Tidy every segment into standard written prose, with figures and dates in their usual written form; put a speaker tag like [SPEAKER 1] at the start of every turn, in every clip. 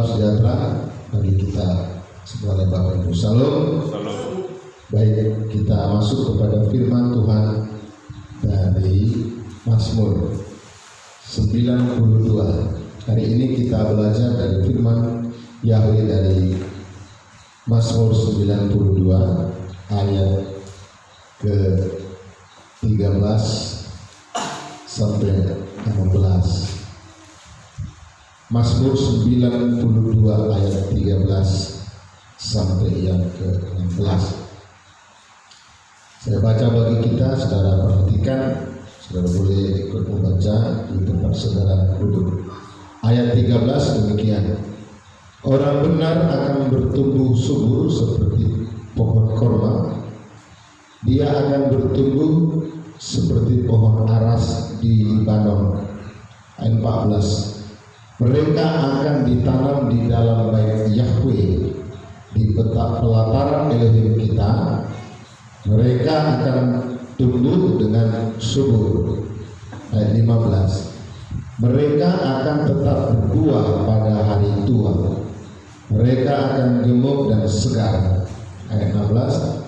[SPEAKER 1] sejahtera bagi kita semua Bapak Ibu. Salam. Baik, kita masuk kepada firman Tuhan dari Mazmur 92. Hari ini kita belajar dari firman Yahweh dari Mazmur 92 ayat ke-13 sampai 16. Mazmur 92 ayat 13 sampai yang ke-16. Saya baca bagi kita, saudara perhatikan, saudara boleh ikut membaca di tempat saudara duduk. Ayat 13 demikian. Orang benar akan bertumbuh subur seperti pohon korma. Dia akan bertumbuh seperti pohon aras di Libanon. Ayat 14. Mereka akan ditanam di dalam bait Yahweh, di petak pelataran Elohim kita. Mereka akan tumbuh dengan subur. Ayat 15. Mereka akan tetap berbuah pada hari tua. Mereka akan gemuk dan segar. Ayat 16.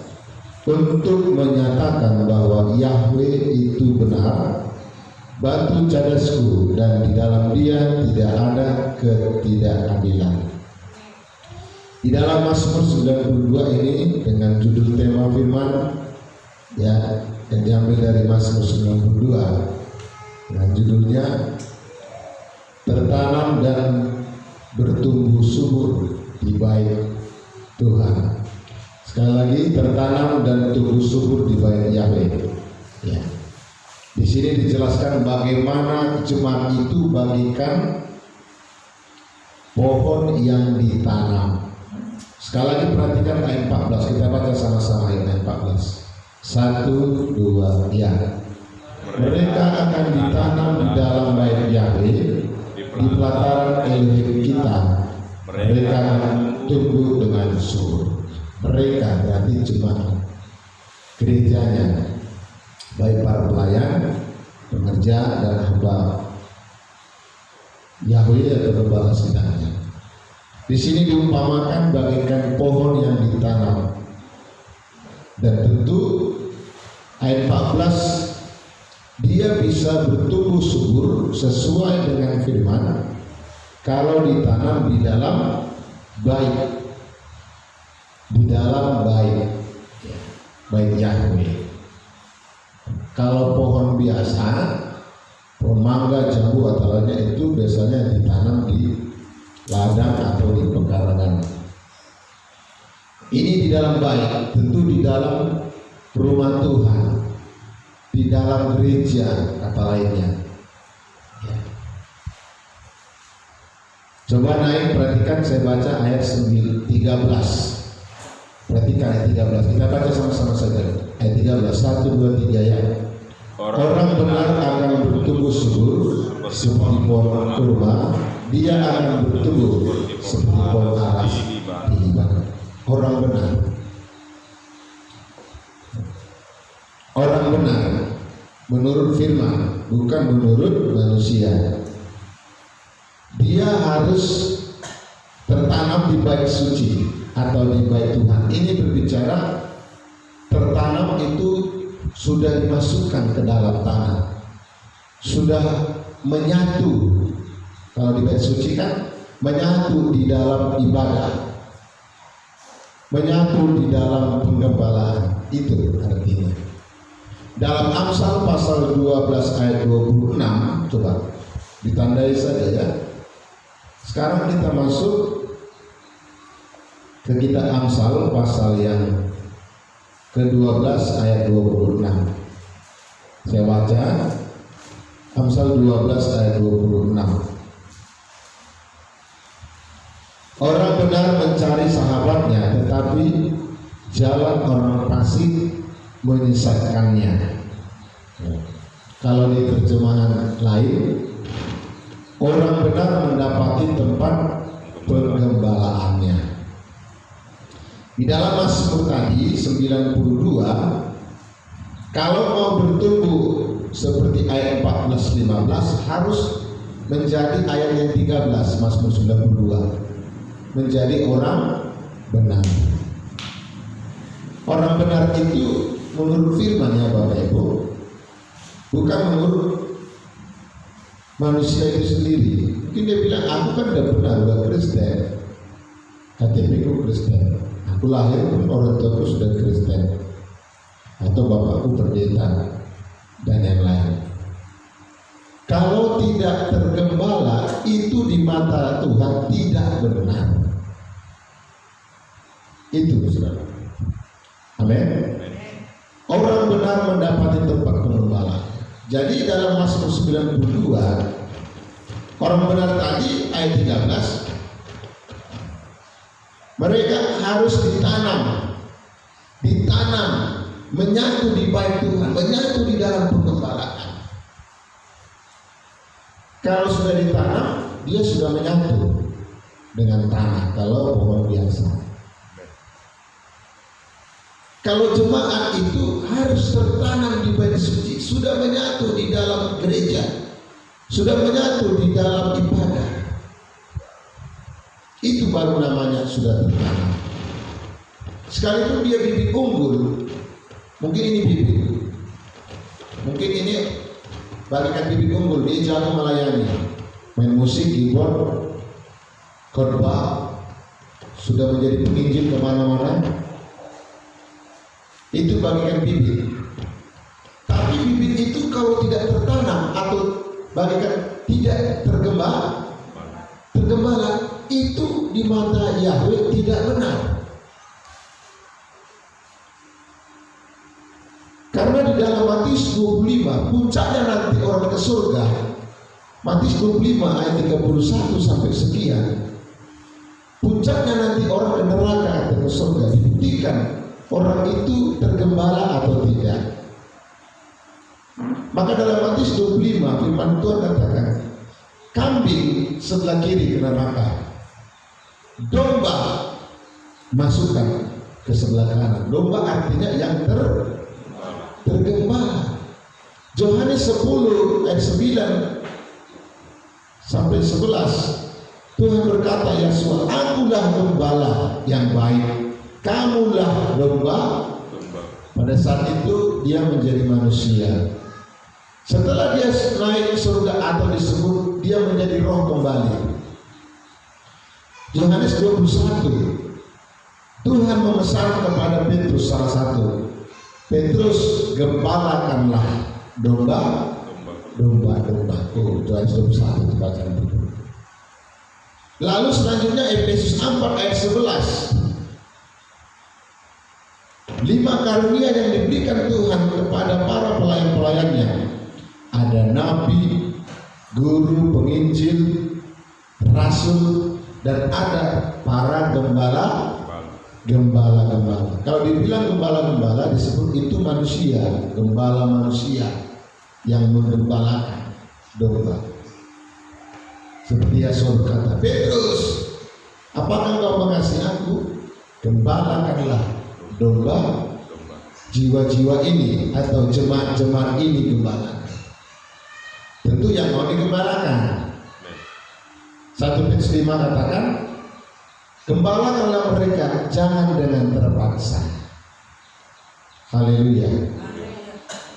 [SPEAKER 1] Untuk menyatakan bahwa Yahweh itu benar, batu cadasku, dan di dalam dia tidak ada ketidakadilan. Di dalam Mazmur 92 ini dengan judul tema firman ya yang diambil dari Mazmur 92 dengan judulnya tertanam dan bertumbuh subur di bait Tuhan. Sekali lagi, tertanam dan tumbuh subur di bait Yahweh. Ya. Di sini dijelaskan bagaimana jemaat itu bagikan pohon yang ditanam. Sekali lagi perhatikan ayat 14, kita baca sama-sama ayat 14. 1, 2, ya. Mereka akan ditanam di dalam bait Yahweh, di pelataran Elohim kita. Mereka akan tumbuh dengan subur. Mereka berarti jemaat gerejanya, baik para pelayan, pengerja, dan hamba Yahweh atau gembala sidangnya. Di sini diumpamakan bagaikan pohon yang ditanam, dan tentu ayat 14 dia bisa bertumbuh subur sesuai dengan firman kalau ditanam di dalam bait, bait Yahweh. Kalau pohon biasa, pohon mangga, jambu atau lainnya itu biasanya ditanam di ladang atau di pekarangan. Ini di dalam bait, tentu di dalam rumah Tuhan, di dalam gereja kata lainnya. Ya. Coba naik, perhatikan, saya baca ayat 13. Perhatikan ayat 13. Kita baca sama-sama saja. Ayat 13. 1, 2, 3 ya. Orang benar akan bertumbuh subur seperti pohon kurma. Dia akan bertumbuh seperti pohon aras di Libanon. Orang benar. Orang benar menurut firman, bukan menurut manusia. Dia harus tertanam di bait suci atau di bait Tuhan. Ini berbicara tertanam itu sudah dimasukkan ke dalam tanah, sudah menyatu. Kalau di bait suci kan menyatu di dalam ibadah, menyatu di dalam penggembalaan. Itu artinya. Dalam Amsal pasal 12 ayat 26, coba ditandai saja ya. Sekarang kita masuk ke kitab Amsal pasal yang ke-12 ayat 26. Saya baca Amsal 12 ayat 26. Orang benar mencari sahabatnya, tetapi jalan orang fasik menyesatkannya. Kalau di terjemahan lain, orang benar mendapati tempat penggembalaannya. Di dalam Mazmur tadi 92, kalau mau bertumbuh seperti ayat 14-15 harus menjadi ayat yang 13 Mazmur 92. menjadi orang benar. Orang benar itu menurut firman-Nya Bapak Ibu, bukan menurut manusia itu sendiri. Mungkin dia bilang, aku kan udah benar, udah Kristen, KTP ku Kristen, aku lahir pun orang tuaku sudah Kristen, atau bapakku pendeta dan yang lain. Kalau tidak tergembala, itu di mata Tuhan tidak benar. Itu saudara. Amin. Orang benar mendapati tempat pengembalaan. Jadi dalam Mazmur 92, orang benar tadi ayat 13, mereka harus ditanam, menyatu di bait Tuhan, menyatu di dalam pengembalaan. Kalau sudah ditanam, dia sudah menyatu dengan tanah. Kalau pohon biasa. Kalau jemaat itu harus tertanam di bait suci, sudah menyatu di dalam gereja, sudah menyatu di dalam ibadah. Itu baru namanya sudah tertanam. Sekalipun dia bibit unggul, mungkin ini bibit, mungkin ini bagikan bibit unggul, dia jago melayani, main musik, keyboard, khotbah, sudah menjadi penginjil kemana-mana. Itu bagikan bibit. Tapi bibit itu kalau tidak tertanam atau bagikan tidak tergembala, itu di mata Yahweh tidak benar. Karena di dalam Matius 25, puncaknya nanti orang ke surga. Matius 25 ayat 31 sampai sekian. Puncaknya nanti orang ke neraka atau ke surga, dibuktikan orang itu tergembala atau tidak. Maka dalam Matius 25 firman Tuhan katakan, kambing sebelah kiri ke neraka, domba masukkan ke sebelah kanan. Domba artinya yang tergembala. Yohanes 10 ayat 9 sampai 11, Tuhan berkata, Yesus, akulah gembala yang baik, kamulah domba. Pada saat itu dia menjadi manusia. Setelah dia naik surga atau disebut, dia menjadi roh kembali. Yohanes 21, Tuhan memesan kepada Petrus salah satu, Petrus, gembalakanlah domba-dombaku. Yohanes 21 itu bacaan itu. Lalu selanjutnya Efesus 4 ayat 11. 5 karunia yang diberikan Tuhan kepada para pelayan-pelayannya. Ada nabi, guru, penginjil, rasul, dan ada para gembala. Kalau dibilang gembala disebut itu manusia, gembala manusia yang menggembalakan domba. Seperti Yesus kata, Petrus, apakah engkau mengasihi aku? Gembalakanlah domba jiwa-jiwa ini atau jemaat-jemaat ini gembalakan. Tentu yang mau digembalakan. 1 Petrus 5 katakan, gembalakanlah mereka, jangan dengan terpaksa. Haleluya.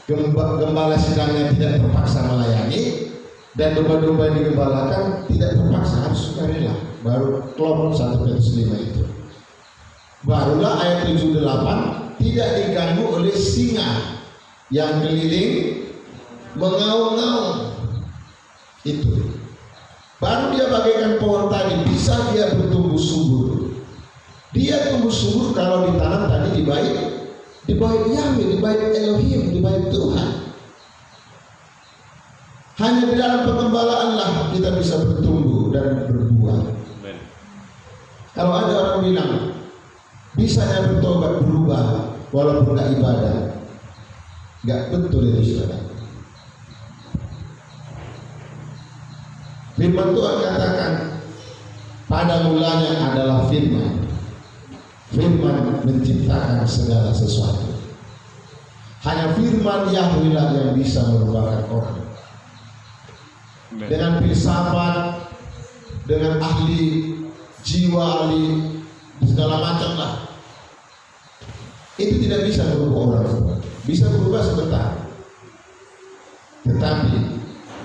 [SPEAKER 1] Gembala sedangnya tidak terpaksa melayani, dan domba-domba yang digembalakan tidak terpaksa, harus sukarela. Baru klop 1 Petrus 5 itu. Barulah ayat 7-8 tidak diganggu oleh singa yang keliling mengaum-ngaum. Itu baru dia bagaikan pohon tadi, bisa dia bertumbuh subur. Dia tumbuh subur kalau ditanam tadi di bait Yahweh, di bait Elohim, di bait Tuhan. Hanya di dalam pengembalaanlah kita bisa bertumbuh dan berbuah. Kalau ada orang bilang bisanya bertobat berubah walaupun nggak ibadah, nggak betul itu saudara. Firman Tuhan katakan, pada mulanya adalah firman. Firman menciptakan segala sesuatu. Hanya firman Yahweh lah yang bisa merubahkan orang. Dengan filsafat, dengan ahli jiwa ahli segala macam lah. Itu tidak bisa berubah orang, bisa berubah sebentar. Tetapi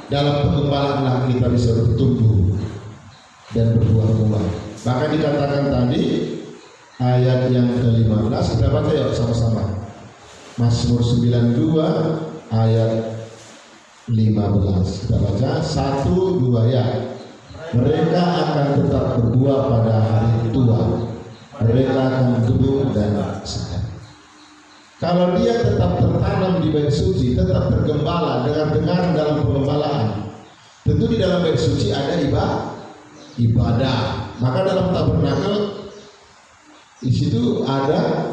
[SPEAKER 1] dalam pengembangan lah kita bisa bertumbuh dan berbuah-buah. Bahkan dikatakan tadi ayat yang ke-15, kita baca ya sama-sama. Mazmur 92 ayat 15. Kita baca 1, 2 ya. Mereka akan tetap berbuah pada hari tua. Mereka akan tumbuh dan segar. Kalau dia tetap tertanam di bait suci, tetap tergembala dengan dengaran dalam pengembalaan, tentu di dalam bait suci ada ibadah. Maka dalam tabernakel di situ ada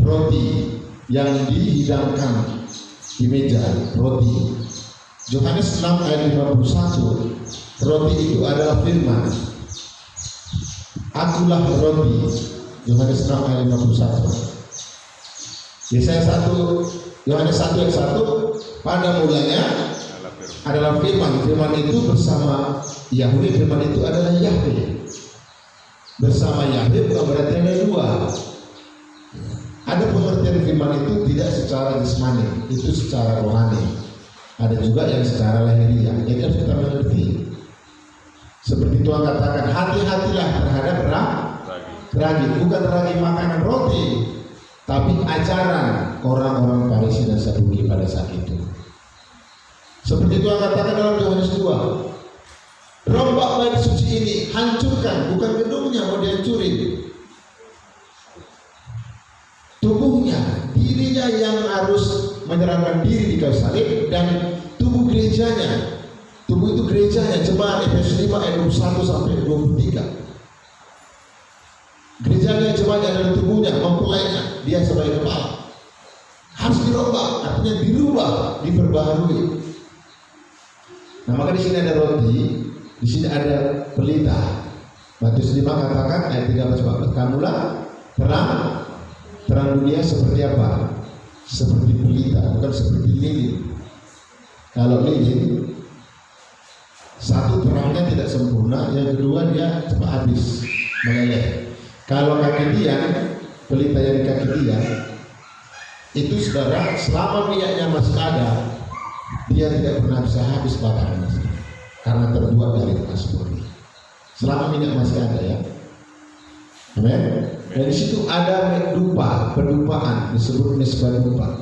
[SPEAKER 1] roti yang dihidangkan di meja, roti. Yohanes 6 ayat 51, roti itu adalah firman. Akulah roti. Yohanes 6 ayat 51. Yesaya 1, Yohanes 1 ayat 1, pada mulanya adalah firman. Firman itu bersama Yahweh, firman itu adalah Yahweh. Bersama Yahweh bukan berarti ada dua. Ada pengertian firman itu tidak secara jasmani, itu secara rohani. Ada juga yang secara lahiriah. Jadi harus kita mengerti. Seperti Tuhan katakan, hati-hatilah terhadap ragi, bukan ragi makanan roti, tapi ajaran orang-orang Farisi dan Saduki pada saat itu. Seperti Tuhan katakan dalam Yohanes 2, rombak bait suci ini, hancurkan, bukan gedungnya mau dihancurin, tubuhnya, dirinya yang harus menyerahkan diri di kayu salib, dan tubuh gerejanya. Tubuh itu gerejanya, jemaat Efesus 5 ayat 21 sampai 23. Gerejanya jemaatnya adalah tubuhnya, mempelainya, dia sebagai kepala. Harus dirombak, artinya dirubah, diperbaharui. Nah, maka di sini ada roti, di sini ada pelita. Matius 5 katakan ayat 13-14, kamulah terang dunia seperti apa? Seperti pelita, bukan seperti lilin. Kalau lilin, satu terangnya tidak sempurna, yang kedua dia cepat habis, meleleh. Kalau kaki dia, pelita yang di kaki dia, itu saudara, selama minyaknya masih ada, dia tidak pernah bisa habis bakarnya, karena terbuat dari emas murni. Selama minyak masih ada ya. Amen. Dan di situ ada dupa, pendupaan, disebut mesbah dupa.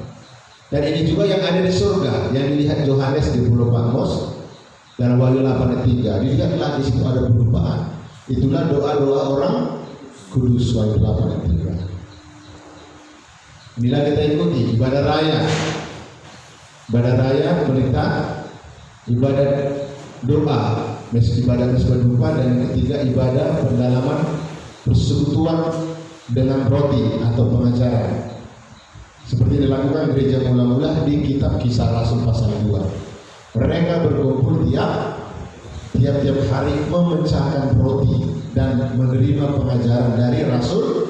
[SPEAKER 1] Dan ini juga yang ada di surga, yang dilihat Yohanes di Pulau Patmos dan Wahyu 8:3. Dilihatlah di situ ada pendupaan. Itulah doa-doa orang kudus, Wahyu 8:3. Inilah kita ikuti ibadah raya. Ibadah raya berita, ibadah doa, ibadah mesbah dupa, dan yang ketiga ibadah pendalaman persekutuan dengan roti atau pengajaran, seperti dilakukan gereja mula-mula di kitab Kisah Rasul pasal 2. Mereka berkumpul tiap-tiap hari memecahkan roti dan menerima pengajaran dari rasul.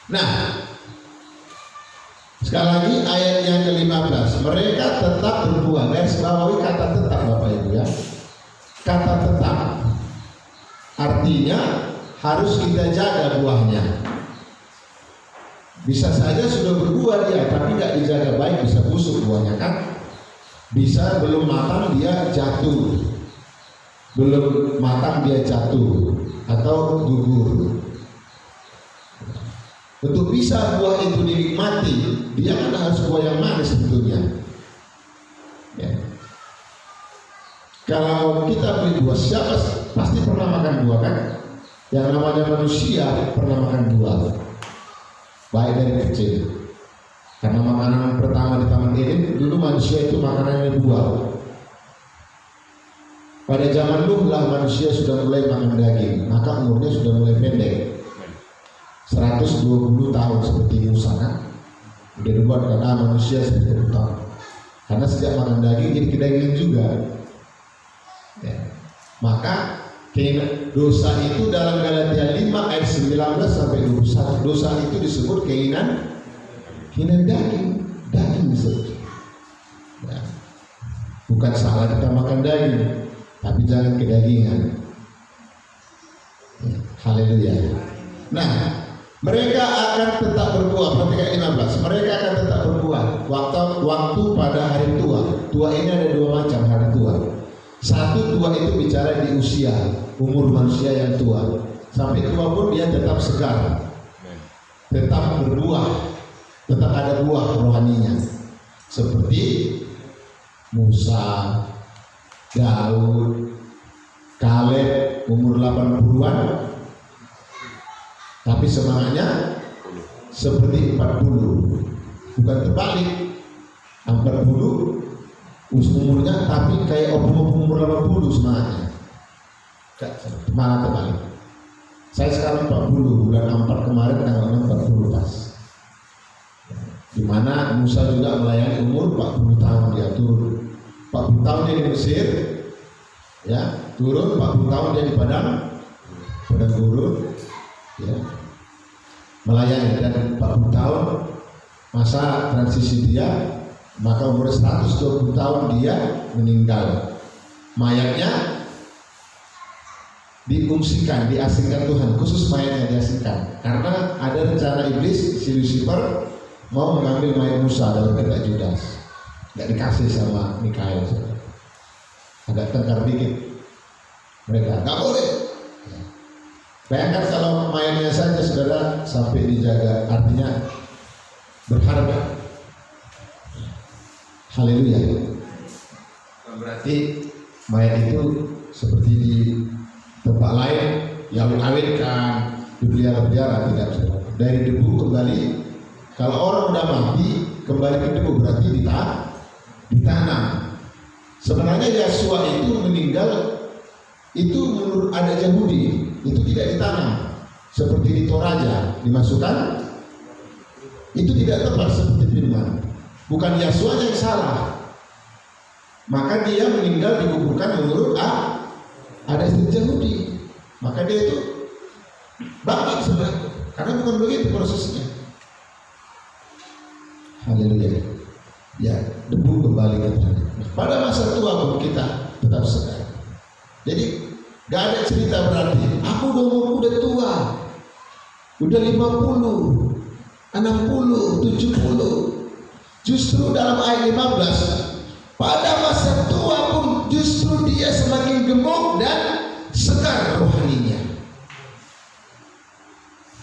[SPEAKER 1] Nah, sekali lagi ayat yang ke-15, mereka tetap berbuah. Garis bawahi kata tetap, Bapak Ibu ya. Kata tetap artinya harus kita jaga buahnya. Bisa saja sudah berbuah dia, tapi nggak dijaga baik, bisa busuk buahnya kan. Bisa belum matang dia jatuh, belum matang dia jatuh atau gugur. Untuk bisa buah itu dinikmati, dia kan harus buah yang manis tentunya. Ya. Kalau kita beli buah, siapa pasti pernah makan buah kan? Yang namanya manusia pernah makan buah, baik dari kecil. Karena makanan pertama di Taman Eden dulu manusia itu makanannya buah. Pada zaman Nuh lah manusia sudah mulai makan daging, maka umurnya sudah mulai pendek. 120 tahun seperti Musa kan? Udah dibuat karena manusia seperti itu. Karena sejak makan daging jadi kedagingan juga. Ya. Maka dosa itu dalam Galatia 5 ayat 19 sampai 21, dosa itu disebut keinginan daging disebut. Ya. Bukan salah kita makan daging, tapi jangan kedagingan. Haleluya. Nah, mereka akan tetap berbuah. Perhatikan 15. Mereka akan tetap berbuah. Waktu pada hari tua. Tua ini ada dua macam hari tua. Satu, tua itu bicara di usia, umur manusia yang tua. Sampai tua pun dia tetap segar, tetap berbuah, tetap ada buah rohaninya. Seperti Musa, Daud, Kaleb, umur 80-an, tapi semangatnya seperti 40. Bukan terbalik, 40 umurnya, tapi kayak umur 80 semangatnya. Malah terbalik. Saya sekarang 40, bulan 4 kemarin tanggal 40 pas. Dimana Musa juga melayani umur 40 tahun, dia turun 40 tahun dia di Mesir, ya, turun 40 tahun dia di padang gurun, ya, melayani. Dan 40 tahun masa transisi dia, maka umur 120 tahun dia meninggal. Mayatnya diungsikan, diasingkan Tuhan, khusus mayatnya diasingkan, karena ada rencana iblis, si Lucifer mau mengambil mayat Musa dalam kitab Judas. Nggak dikasih sama Mikael, agak tengkar dikit mereka, nggak boleh. Bayangkan kalau mayatnya saja saudara sampai dijaga, artinya berharga. Haleluya. Berarti mayat itu seperti di tempat lain yang mengawetkan, dipelihara-pelihara, tidak saudara. Dari debu kembali. Kalau orang udah mati kembali ke debu, berarti ditanam. Sebenarnya Yesua itu meninggal itu menurut adat Yahudi itu tidak ditanam seperti di Toraja dimasukkan, itu tidak tepat seperti firman. Bukan Yesua yang salah, maka dia meninggal dikuburkan menurut adat Yahudi, maka dia itu bangkit sebenarnya, karena bukan begitu prosesnya. Haleluya. Ya, debu kembali ke tanah. Pada masa tua pun kita tetap segar. Jadi gak ada cerita berarti aku udah tua, udah 50, 60, 70. Justru dalam ayat 15, pada masa tua pun justru dia semakin gemuk dan segar rohaninya.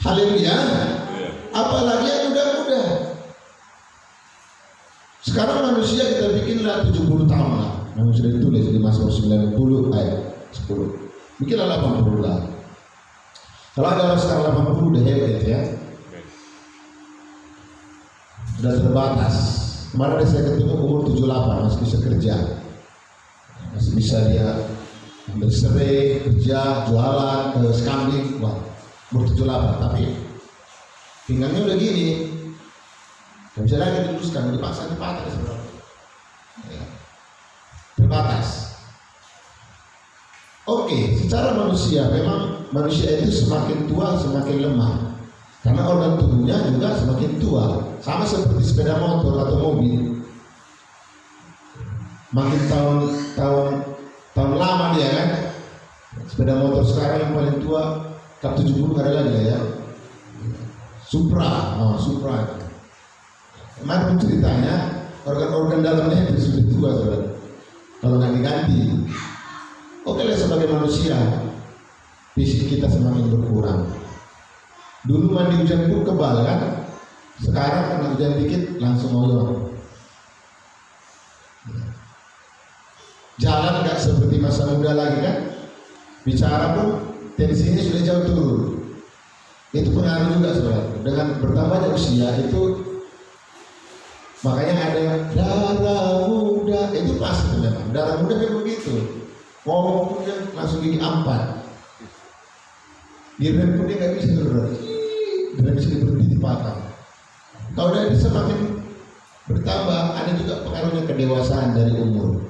[SPEAKER 1] Haleluya. Apalagi yang muda-muda. Sekarang manusia kita bikinlah 70 tahun lah. Yang sudah ditulis di Mazmur 90 ayat 10. Bikinlah 80 lah. Kalau ada orang sekarang 80 udah hebat ya. Sudah terbatas. Kemarin ada saya ketemu umur 78 masih bisa kerja. Masih bisa dia ambil serai, kerja, jualan, ke skambing, wah, umur 78, tapi pinggangnya udah gini. Gak bisa lagi diluruskan, dipaksa dipatah sebenarnya. Ya. Terbatas. Oke, secara manusia memang manusia itu semakin tua semakin lemah. Karena organ tubuhnya juga semakin tua. Sama seperti sepeda motor atau mobil. Makin tahun lama dia kan. Sepeda motor sekarang yang paling tua Kap 70 ada lagi ya. Supra, Supra. Kemarin ceritanya organ-organ dalamnya itu sudah tua saudara. Kalau nggak diganti, oke lah, sebagai manusia fisik kita semakin berkurang. Dulu mandi hujan pun kebal kan, sekarang kena hujan dikit langsung ngoyor. Jalan nggak seperti masa muda lagi kan, bicara pun tensinya sudah jauh turun. Itu pengaruh juga saudara. Dengan bertambahnya usia itu, makanya ada darah muda, itu pasti memang darah muda kan begitu. Ngomong pun dia langsung gigi 4. Direm pun dia nggak bisa berhenti, dia bisa berhenti di patah. Kalau dia semakin bertambah, ada juga pengaruhnya kedewasaan dari umur.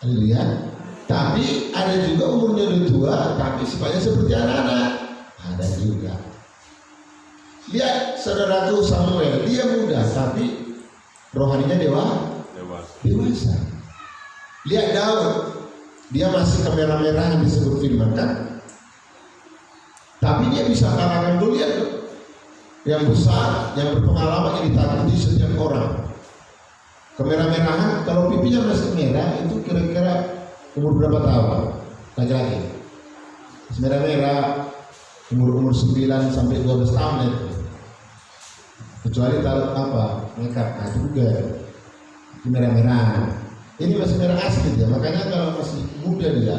[SPEAKER 1] Lihat, tapi ada juga umurnya udah tua, tapi sifatnya seperti anak-anak, ada juga. Lihat saudaraku Samuel, dia muda tapi rohaninya dewasa. Lihat Daud, dia masih kemerah-merahan disebut firman kan? Tapi dia bisa kalahkan Goliat yang besar, yang berpengalaman, yang ditakuti setiap orang. Kemerah-merahan, kalau pipinya masih merah itu kira-kira umur berapa tahun? Laki-laki merah-merah, umur 9 sampai 12 tahun itu. Kecuali taruh apa? Makeup, nah itu juga merah-merah. Ini masih merah asli dia, makanya kalau masih muda dia,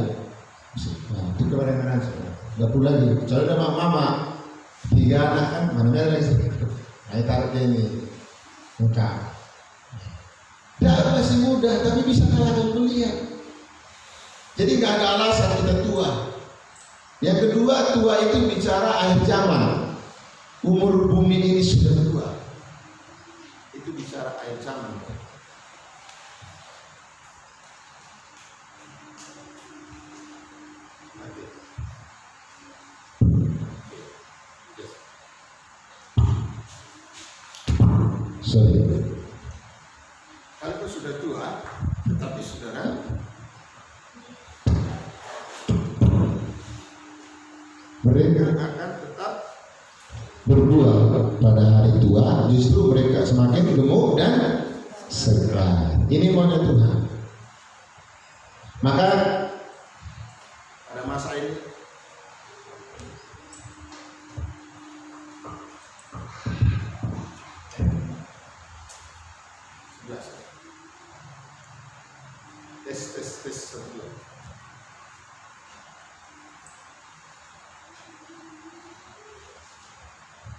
[SPEAKER 1] nah itu kemerah-merahan. Gak perlu lagi, kecuali udah mama 3 anak kan, mana merah lagi. Nah taruh dia ini, makeup. Dia masih muda, tapi bisa kalahkan Goliat. Jadi nggak ada alasan kita tua. Yang kedua, tua itu bicara akhir zaman. Umur bumi ini sudah tua. Itu bicara akhir zaman. Sorry. Kalau sudah tua, tapi saudara mereka akan tetap berbuah pada hari tua, justru mereka semakin gemuk dan segar. Ini maunya Tuhan. Maka pada masa ini tes sebelum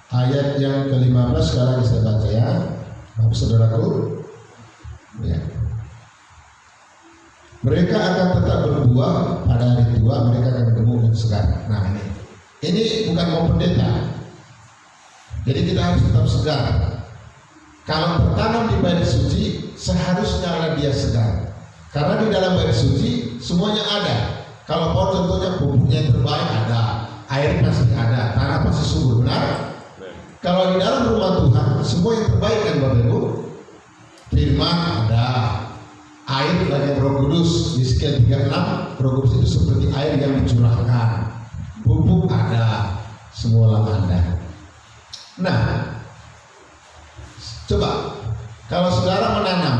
[SPEAKER 1] ayat yang ke-15 sekarang saya baca ya, saudaraku. Ya. Mereka akan tetap berbuah pada hari tua, mereka akan gemuk dan segar. Nah ini bukan mau pendeta. Jadi kita harus tetap segar. Kalau bertanam di bait suci, seharusnya dia segar. Karena di dalam bait suci semuanya ada. Kalau pohon contohnya pupuknya yang terbaik ada, air pasti ada, tanah pasti subur, benar? Kalau di dalam rumah Tuhan semua yang terbaik kan Bapak Ibu. Firman ada, air dari Roh Kudus di sekian 36, Roh Kudus itu seperti air yang dicurahkan. Pupuk ada, semua ada. Nah, coba kalau saudara menanam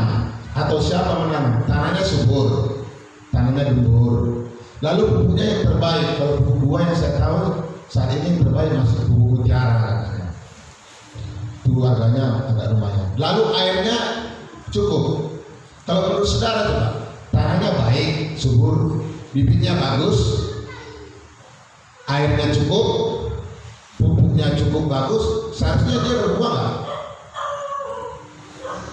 [SPEAKER 1] atau siapa menanam, tanahnya subur, tanahnya gembur, lalu pupuknya yang terbaik. Kalau pupuk buah yang saya tahu saat ini yang terbaik masih pupuk mutiara, itu harganya agak lumayan. Lalu airnya cukup. Kalau menurut saudara coba, tanahnya baik, subur, bibitnya bagus, airnya cukup, pupuknya cukup bagus, seharusnya dia berbuah nggak?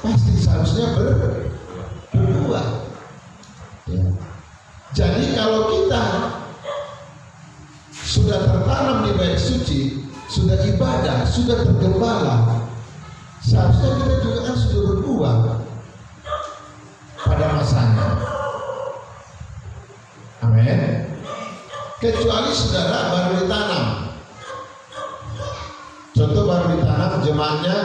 [SPEAKER 1] Pasti seharusnya berbuah. Ya. Jadi kalau kita sudah tertanam di bait suci, sudah ibadah, sudah tergembala, seharusnya kita juga kan sudah berbuah pada masanya. Amin. Kecuali saudara baru ditanam. Contoh baru ditanam, jemaatnya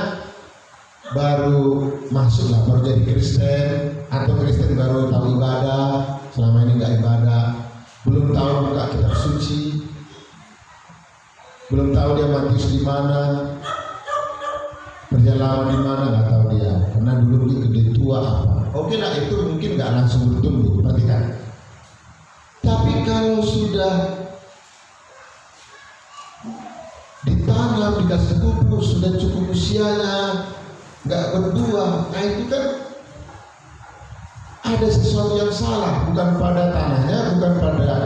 [SPEAKER 1] baru masuk lah, baru jadi Kristen, atau Kristen baru tahu ibadah, selama ini nggak ibadah, belum tahu buka kitab suci, belum tahu dia Matius di mana, perjalanan di mana, nggak tahu dia, karena dulu dia gede tua apa. Oke lah, itu mungkin nggak langsung bertumbuh, perhatikan. Tapi kalau sudah ditanam, dikasih pupuk, sudah cukup usianya, nggak berbuah, nah itu kan ada sesuatu yang salah, bukan pada tanahnya, bukan pada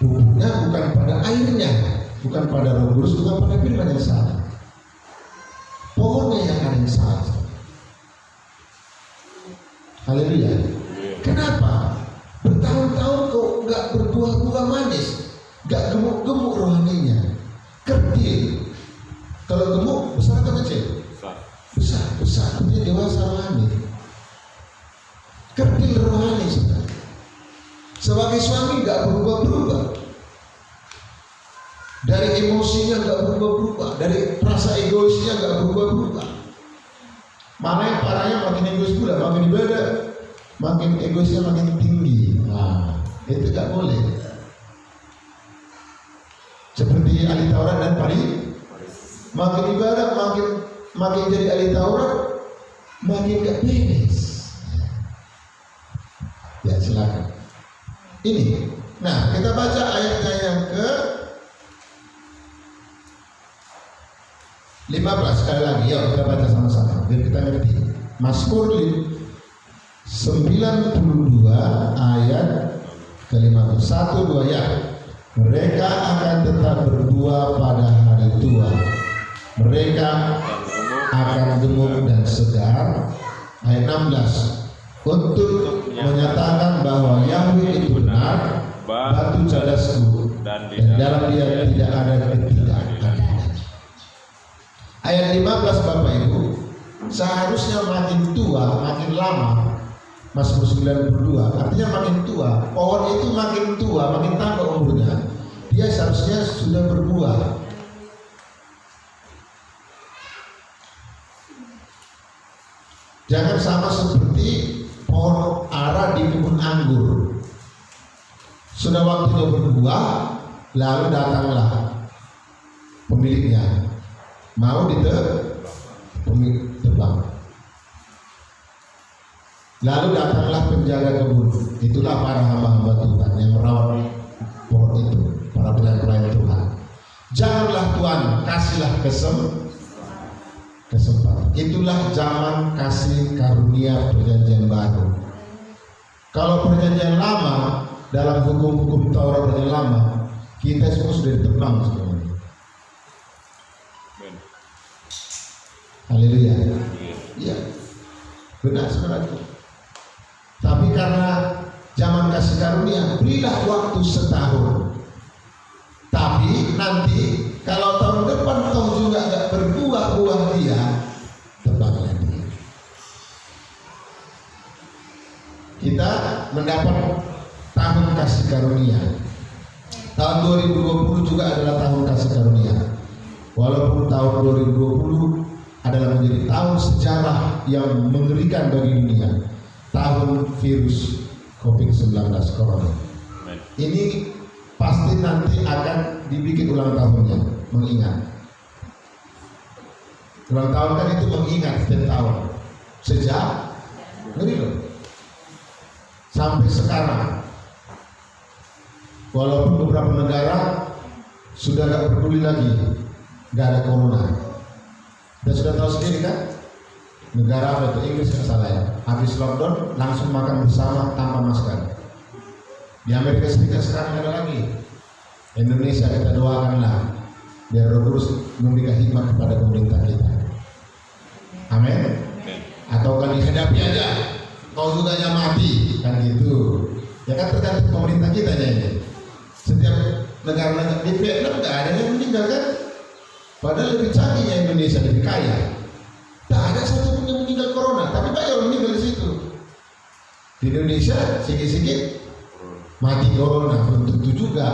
[SPEAKER 1] pupuknya, bukan pada airnya, bukan pada Roh Kudus, bukan pada firman yang salah. Pohonnya yang ada yang salah. Haleluya. Kenapa? Bertahun-tahun kok nggak berbuah-buah manis, nggak gemuk-gemuk rohaninya, kerdil. Kalau gemuk besar atau kecil? Besar, artinya dewasa rohani. Kerdil rohani sudah. Sebagai suami nggak berubah-berubah. Dari emosinya nggak berubah-berubah, dari rasa egoisnya nggak berubah-berubah. Mana yang parahnya makin egois pula, makin ibadah, makin egoisnya makin tinggi. Itu nggak boleh. Seperti ahli Taurat dan makin ibadah, makin jadi ahli Taurat, makin gak beres. Ya silakan. Ini. Nah, kita baca ayatnya yang ke 15 sekali lagi. Yuk kita baca sama-sama biar kita ngerti. Mazmur 92 ayat ke-15. 1, 2 ya. Mereka akan tetap berbuah pada hari tua. Mereka akan gemuk dan segar. Ayat 16. Untuk menyatakan bahwa Yahweh itu benar, batu cadasku, dan dalam dia tidak ada ketidakadilan. Ayat 15 Bapak Ibu, seharusnya makin tua, makin lama. Mazmur 92 artinya makin tua, pohon itu makin tua, makin tambah umurnya, dia seharusnya sudah berbuah. Jangan sama seperti pohon ara di kebun anggur. Sudah waktunya berbuah, lalu datanglah pemiliknya, mau ditebang. Lalu datanglah penjaga kebun, itulah para hamba-hamba Tuhan yang merawat pohon itu, para pelayan-pelayan Tuhan. Janganlah Tuhan kasihlah kesempatan. Itulah zaman kasih karunia perjanjian baru. Kalau perjanjian lama, dalam hukum-hukum Taurat perjanjian lama, kita semua sudah ditebang semuanya. Haleluya. Iya, benar saudara. Tapi karena zaman kasih karunia, berilah waktu setahun. Tapi nanti kalau tahun depan toh juga gak berbuah-buah dia, tebanglah dia. Kita mendapat tahun kasih karunia. Tahun 2020 juga adalah tahun kasih karunia. Walaupun tahun 2020 adalah menjadi tahun sejarah yang mengerikan bagi dunia. Tahun virus COVID-19 Corona. Ini pasti nanti akan dibikin ulang tahunnya, mengingat. Ulang tahun kan itu mengingat setiap tahun. Sejak ngeri loh. Sampai sekarang. Walaupun beberapa negara sudah gak peduli lagi, gak ada corona. Dan sudah tahu sendiri kan? Negara apa itu, Inggris yang salah ya, habis lockdown langsung makan bersama tanpa masker. Di Amerika Serikat sekarang ada lagi. Indonesia kita doakanlah biar Roh Kudus memberikan hikmat kepada pemerintah kita. Amin. Atau kan dihadapi aja, kau juga yang mati kan gitu. Ya kan tergantung pemerintah kita ini. Setiap negara di Vietnam nggak ada yang meninggal kan? Padahal lebih canggihnya Indonesia, lebih kaya. Tak ada satu pun yang meninggal corona, tapi banyak orang meninggal di situ. Di Indonesia sikit-sikit mati corona, belum tentu juga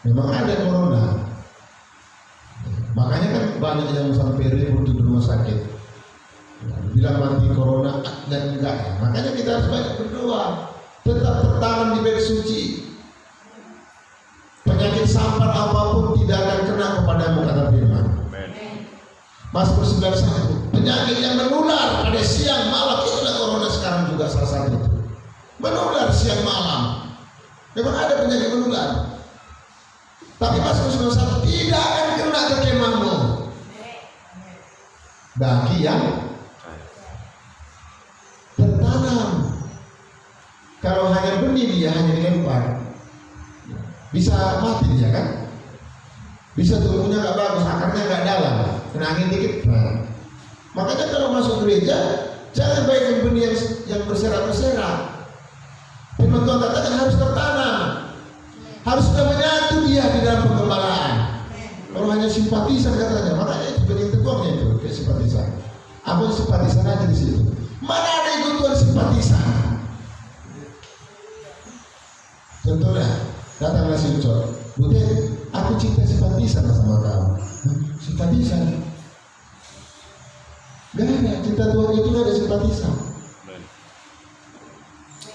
[SPEAKER 1] memang ada corona. Makanya kan banyak yang sampai ribut di rumah sakit. Bilang mati corona dan enggak. Makanya kita harus banyak berdoa, tetap tertanam di bait suci. Penyakit sampar apapun tidak akan kena kepadamu, kata firman. Mazmur 91, penyakit yang menular pada siang malam, itulah corona sekarang juga salah satu itu. Menular siang malam. Memang ada penyakit menular. Tapi Mazmur 91 tidak akan kena ke kemahmu. Bagi yang tertanam. Kalau hanya benih dia hanya dilempar, bisa mati dia kan? Bisa tumbuhnya nggak bagus, akarnya nggak dalam, kena angin dikit. Nah, makanya kalau masuk gereja jangan baikkan benih yang berserak-berserak. Firman Tuhan katakan harus tertanam, harus sudah menyatu dia di dalam pengembalaan. Kalau hanya simpatisan katanya, makanya itu benih teguhnya itu kayak simpatisan. Apa simpatisan aja di situ? Mana ada ikut Tuhan simpatisan? Contohnya datanglah si Ucok, Butet, aku cinta simpatisan sama kamu. Simpatisan? Gak ada, cinta Tuhan itu gak ada simpatisan.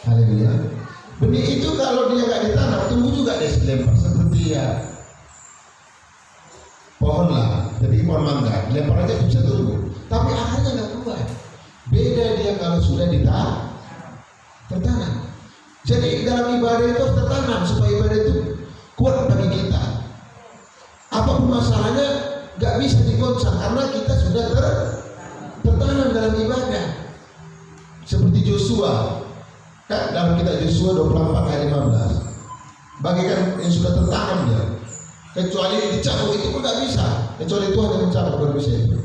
[SPEAKER 1] Haleluya. Benih itu kalau dia dilempar seperti ya pohon lah, tapi pohon mangga, dilempar aja bisa tumbuh, tapi akarnya nggak kuat. Beda dia kalau sudah tertanam. Jadi dalam ibadah itu harus tertanam supaya ibadah itu kuat bagi kita. Apapun masalahnya nggak bisa digoncang karena kita sudah tertanam dalam ibadah. Seperti Joshua, kan dalam kitab Joshua 24 ayat 15, bagikan yang sudah tertanam dia, kecuali dicabut itu pun nggak bisa, kecuali Tuhan yang mencabut, baru bisa itu.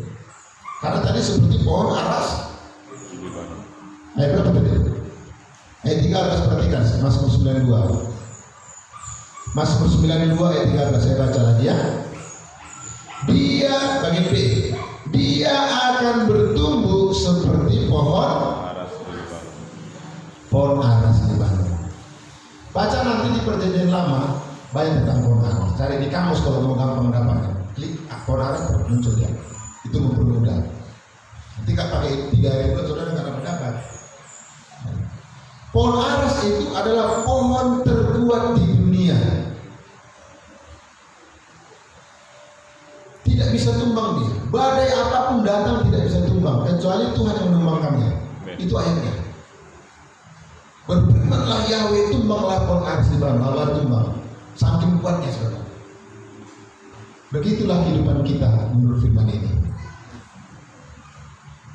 [SPEAKER 1] Karena tadi seperti pohon aras. Ayat berapa tadi? Ayat 13, perhatikan, Mazmur 92. Mazmur 92 ayat 13, saya baca lagi ya. Dia, bagi B, dia akan bertumbuh seperti pohon aras di Bandung. Baca nanti di Perjanjian Lama banyak tentang pohon aras. Cari di kamus kalau mau gampang dapatnya. Klik pohon aras muncul ya. Itu mempermudah. Nanti nggak pakai 3 ayat itu saudara nggak dapat dapat. Pohon aras itu adalah pohon terkuat di dunia. Tidak bisa tumbang dia. Badai apapun datang tidak bisa tumbang kecuali Tuhan yang menumbangkannya. Itu ayatnya. Berfirmanlah Yahweh, tumbanglah pohon aras di Bandung, Allah tumbang. Saking kuatnya saudara. Begitulah kehidupan kita menurut firman ini.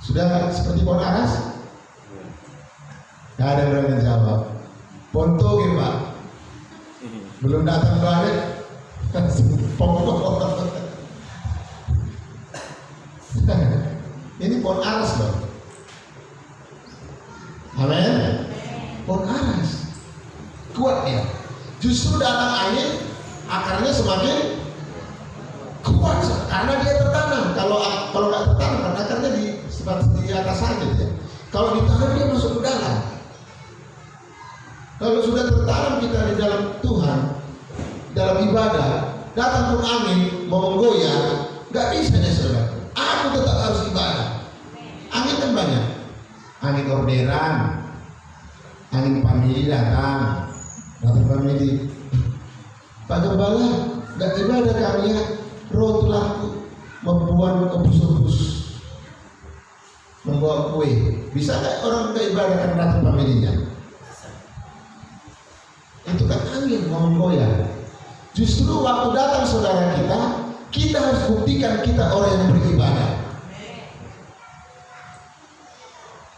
[SPEAKER 1] Sudah seperti pohon aras? Gak ada yang berani jawab. Pontoge Pak, belum datang balik. Ini pohon aras loh. Amin. Pohon aras kuat dia. Justru datang angin, akarnya semakin kuat karena dia tertanam. Kalau nggak tertanam, akarnya di atas saja dia. Kalau ditanam dia masuk ke dalam. Kalau sudah tertanam kita di dalam Tuhan, dalam ibadah, datang pun angin mau menggoyah, nggak bisa ya saudara. Aku tetap harus ibadah. Angin kan banyak, angin orderan, angin famili datang famili. Pak Gembala, nggak ibadah kami ya, roh tulangku membuat kebus-kebus, membawa kue. Bisa nggak orang nggak ibadah karena datang familinya? Itu kan angin mau menggoyah. Justru waktu datang saudara kita harus buktikan kita orang yang beribadah.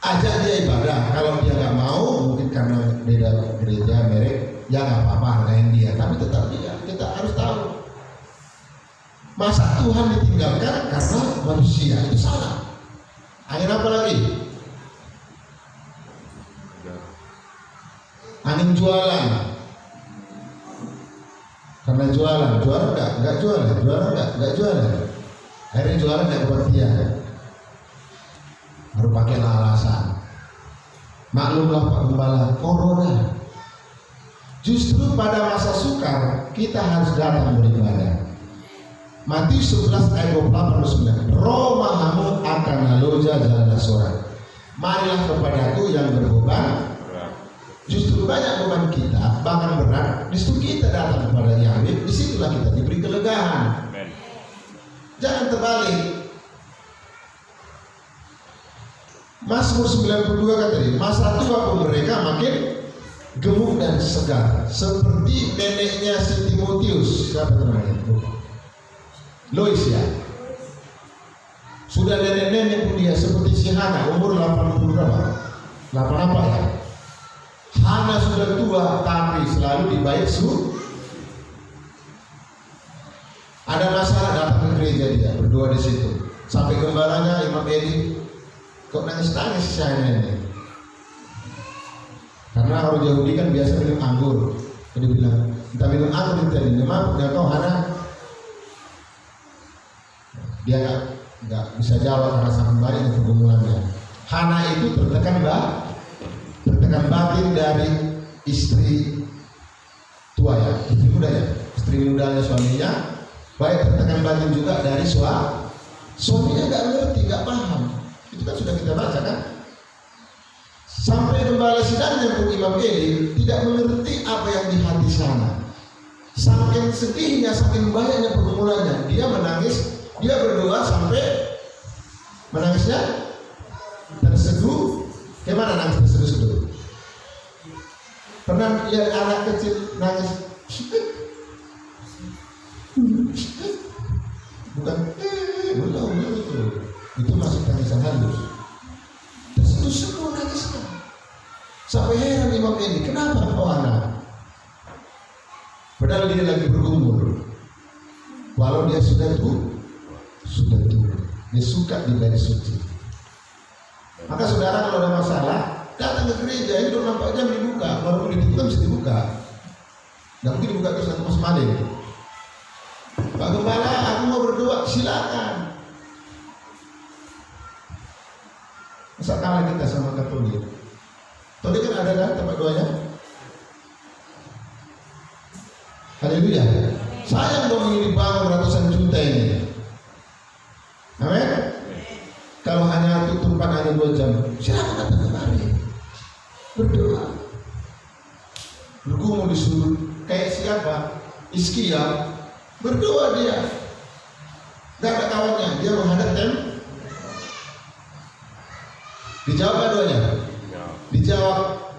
[SPEAKER 1] Ajak dia ibadah. Kalau dia nggak mau, mungkin karena beda gereja merek, ya nggak apa-apa, hargain dia. Tapi tetap dia, kita harus tahu. Masa Tuhan ditinggalkan karena manusia, itu salah. Angin apa lagi? Angin jualan. Karena jualan enggak jualan. Akhirnya jualan enggak kepastian. Baru pakai alasan. Maklumlah Pak Gembala, corona. Justru pada masa sukar kita harus datang beribadah. Matius 11 ayat 28-29. Roh mahamu akan haloja jalan sorak. Marilah kepadaku yang berbeban. Justru banyak beban kita, bahkan berat, justru kita datang kepada Yahweh, disitulah kita diberi kelegaan. Amen. Jangan terbalik. Mazmur 92 kata dia, masa tua pun mereka makin gemuk dan segar, seperti neneknya si Timotius. Siapa namanya? Lois ya. Sudah nenek-nenek pun dia seperti si Hana, umur 80 berapa? 8 apa ya? Hana sudah tua tapi selalu dibaik Ada masalah datang ke gereja dia berdoa di situ. Sampai gembalanya Imam Eli kok nangis-nangis si Hana ini. Karena orang Yahudi kan biasa minum anggur. Jadi bilang, kita minum anggur kita ini. Memang nggak tahu Hana. Dia nggak bisa jawab karena sangat banyak pergumulannya. Hana itu tertekan batin dari istri tua ya, istri muda ya, istri mudanya suaminya, baik tertekan batin juga dari suaminya nggak ngerti, nggak paham. Itu kan sudah kita baca kan. Sampai gembala sidangnya pun Imam Eli tidak mengerti apa yang di hati sana. saking sedihnya, saking banyaknya pergumulannya, dia menangis, dia berdoa sampai menangisnya terseduh. Gimana nangis terseduh-seduh? Pernah lihat anak kecil nangis? Bukan, belum itu. Itu masih tangisan halus. Terseduh-seduh nangisnya. Sampai heran Imam ini, kenapa kau anak? Padahal dia lagi berumur. Walau dia sudah tua, dia suka di baris suci. Maka saudara kalau ada masalah, datang ke gereja, itu nampak jam dibuka. Walaupun dibuka mesti dibuka. Tidak mungkin dibuka terus nanti mas maling. Pak Gembala, aku mau berdoa, silakan. Masa kalah kita sama Katolik? Katolik kan ada kan tempat doanya? Haleluya. Sayang dong ini dibangun ratusan juta ini. Amin. Kalau hanya tutupan hanya 2 jam, silakan datang kemari berdoa. Bergumul disuruh kayak siapa? Iskia berdoa dia. Gak ada kawannya, dia menghadap tem. Dijawab doanya. Dijawab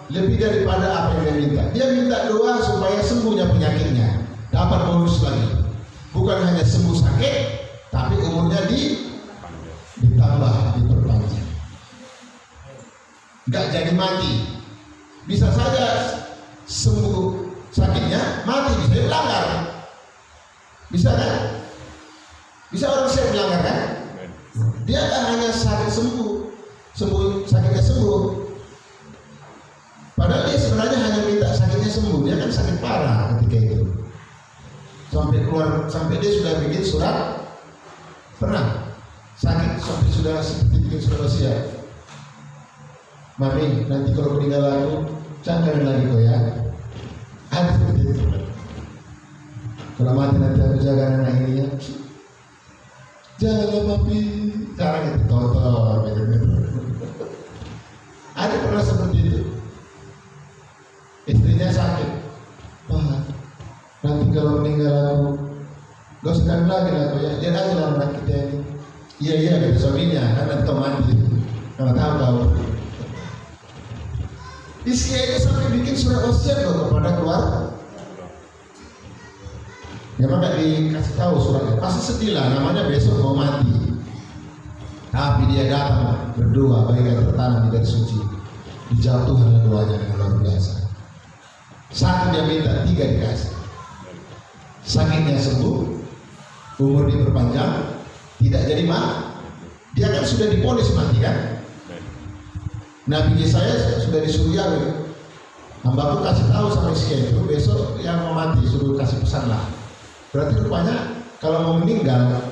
[SPEAKER 1] lebih daripada apa yang dia minta. Dia minta doa supaya sembuhnya penyakitnya, dapat bonus lagi. Bukan hanya sembuh sakit, tapi umurnya ditambah, diperpanjang. Gak jadi mati. Bisa saja sembuh sakitnya, mati bisa dilanggar. Bisa kan? Bisa orang saya melanggar kan? Dia kan hanya sakit sembuh sakitnya sembuh. Padahal dia sebenarnya hanya minta sakitnya sembuh. Dia kan sakit parah ketika itu. Sampai dia sudah bikin surat. Pernah sakit sampai sudah seperti bikin surat wasiat. Mami, nanti kalau meninggal aku, jangan lagi kau ya. Ada seperti itu. Kalau mati nanti aku jaga anak ini ya. Janganlah papi. Cara itu kotor. Ada pernah seperti itu. Istrinya sakit. Wah, nanti kalau meninggal aku, gak usah lagi aku ya. Lihat aja lah anak kita ini. Iya kata suaminya, kan nanti kau mati. Kalau tahu. Iskia itu sampai bikin surat wasiat loh kepada keluarga. Memang gak dikasih tahu suratnya. Pasti sedih lah, namanya besok mau mati. Tapi dia datang berdoa bagi yang tertanam di garis suci. Dijawab Tuhan doanya dengan luar biasa. Satu dia minta, 3 dikasih. Sakitnya sembuh, umur diperpanjang, tidak jadi mati. Dia kan sudah diponis mati kan? Nabi Yesaya sudah disuruh Yahweh, hambaku kasih tahu sama Iskia itu besok yang mau mati suruh kasih pesan lah. Berarti rupanya kalau mau meninggal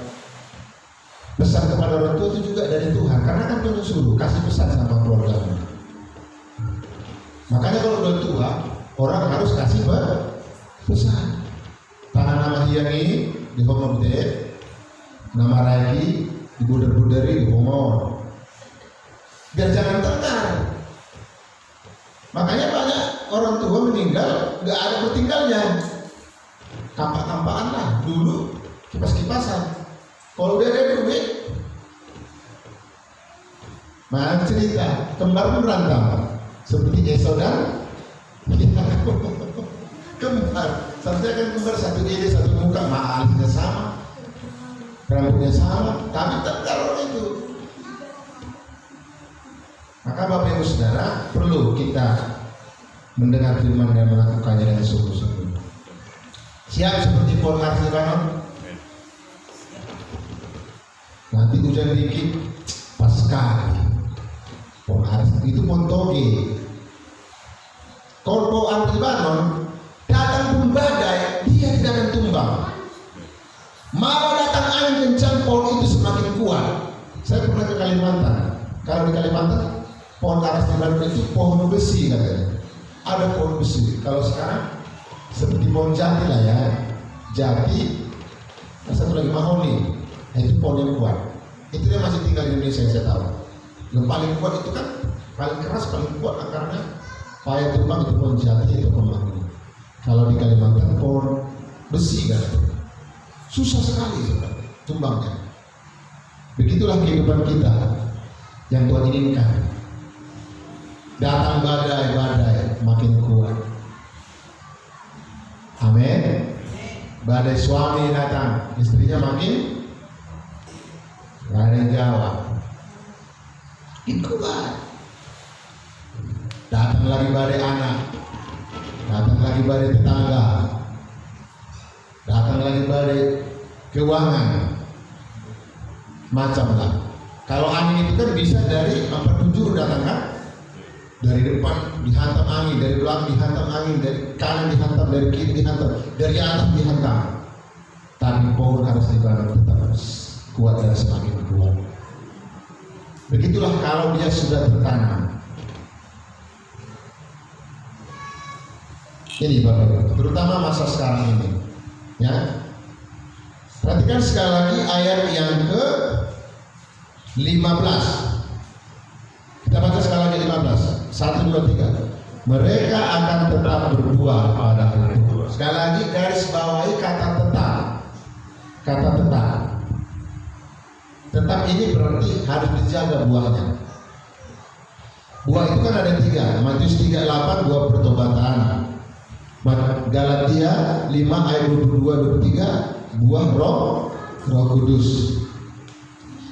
[SPEAKER 1] pesan kepada orang tua itu juga dari Tuhan, karena kan Tuhan suruh kasih pesan sama keluarga. Makanya kalau udah tua orang harus kasih pesan. Tangan nama Hiyangi di Homor nama Raiki di Buder-Buderi di Homor. Biar jangan tengkar. Makanya banyak orang tua meninggal gak ada pertinggalnya. Kampak-kampakan lah dulu, kipas-kipasan. Kalau udah ada duit, mana cerita kembar berantem seperti Esau dan kembar. Seharusnya kan kembar satu ide satu muka, alisnya sama, rambutnya sama, tapi tengkar itu. Maka Bapak Ibu Saudara perlu kita mendengar firman dan melakukannya dengan sungguh-sungguh. Siap seperti Paul Harsibanon. Nanti hujan dikit pas sekali. Paul Harsibanon itu Pontoge. Kalau Paul Harsibanon datang pun badai, dia tidak akan tumbang. Malah datang angin kencang, Paul itu semakin kuat. Saya pernah ke Kalimantan. Kalau di Kalimantan pohon laras di Bandung itu pohon besi katanya. Ada pohon besi. Kalau sekarang seperti pohon jati lah ya. Jati. Nah, satu lagi mahoni. Nah, itu pohon yang kuat. Itu dia masih tinggal di Indonesia yang saya tahu. Yang paling kuat itu kan paling keras, paling kuat akarnya. Payah tumbang itu pohon jati itu pohon mahoni. Kalau di Kalimantan pohon besi kan, susah sekali sebenarnya tumbangnya. Begitulah kehidupan kita yang Tuhan inginkan. Datang badai-badai makin kuat. Amin. Badai suami datang, istrinya makin gak ada yang jawab. Kuat. Datang lagi badai anak, datang lagi badai tetangga, datang lagi badai keuangan, macamlah. Kalau angin itu kan bisa dari 47 datang kan? Dari depan dihantam angin, dari belakang dihantam angin, dari kanan dihantam, dari kiri dihantam, dari atas dihantam. Tapi pohon harus dibangun tetap harus kuat dan semakin kuat. Begitulah kalau dia sudah tertanam. Ini Bapak Ibu, terutama masa sekarang ini, ya. Perhatikan sekali lagi ayat yang ke 15. Kita baca sekali lagi 15. 1, 2, 3. Mereka akan tetap berbuah pada hari itu. Sekali lagi garis bawahi kata tetap. Kata tetap. Tetap ini berarti harus dijaga buahnya. Buah itu kan ada 3. Matius 3:8 buah pertobatan. Galatia 5 ayat 22-23 buah Roh Kudus.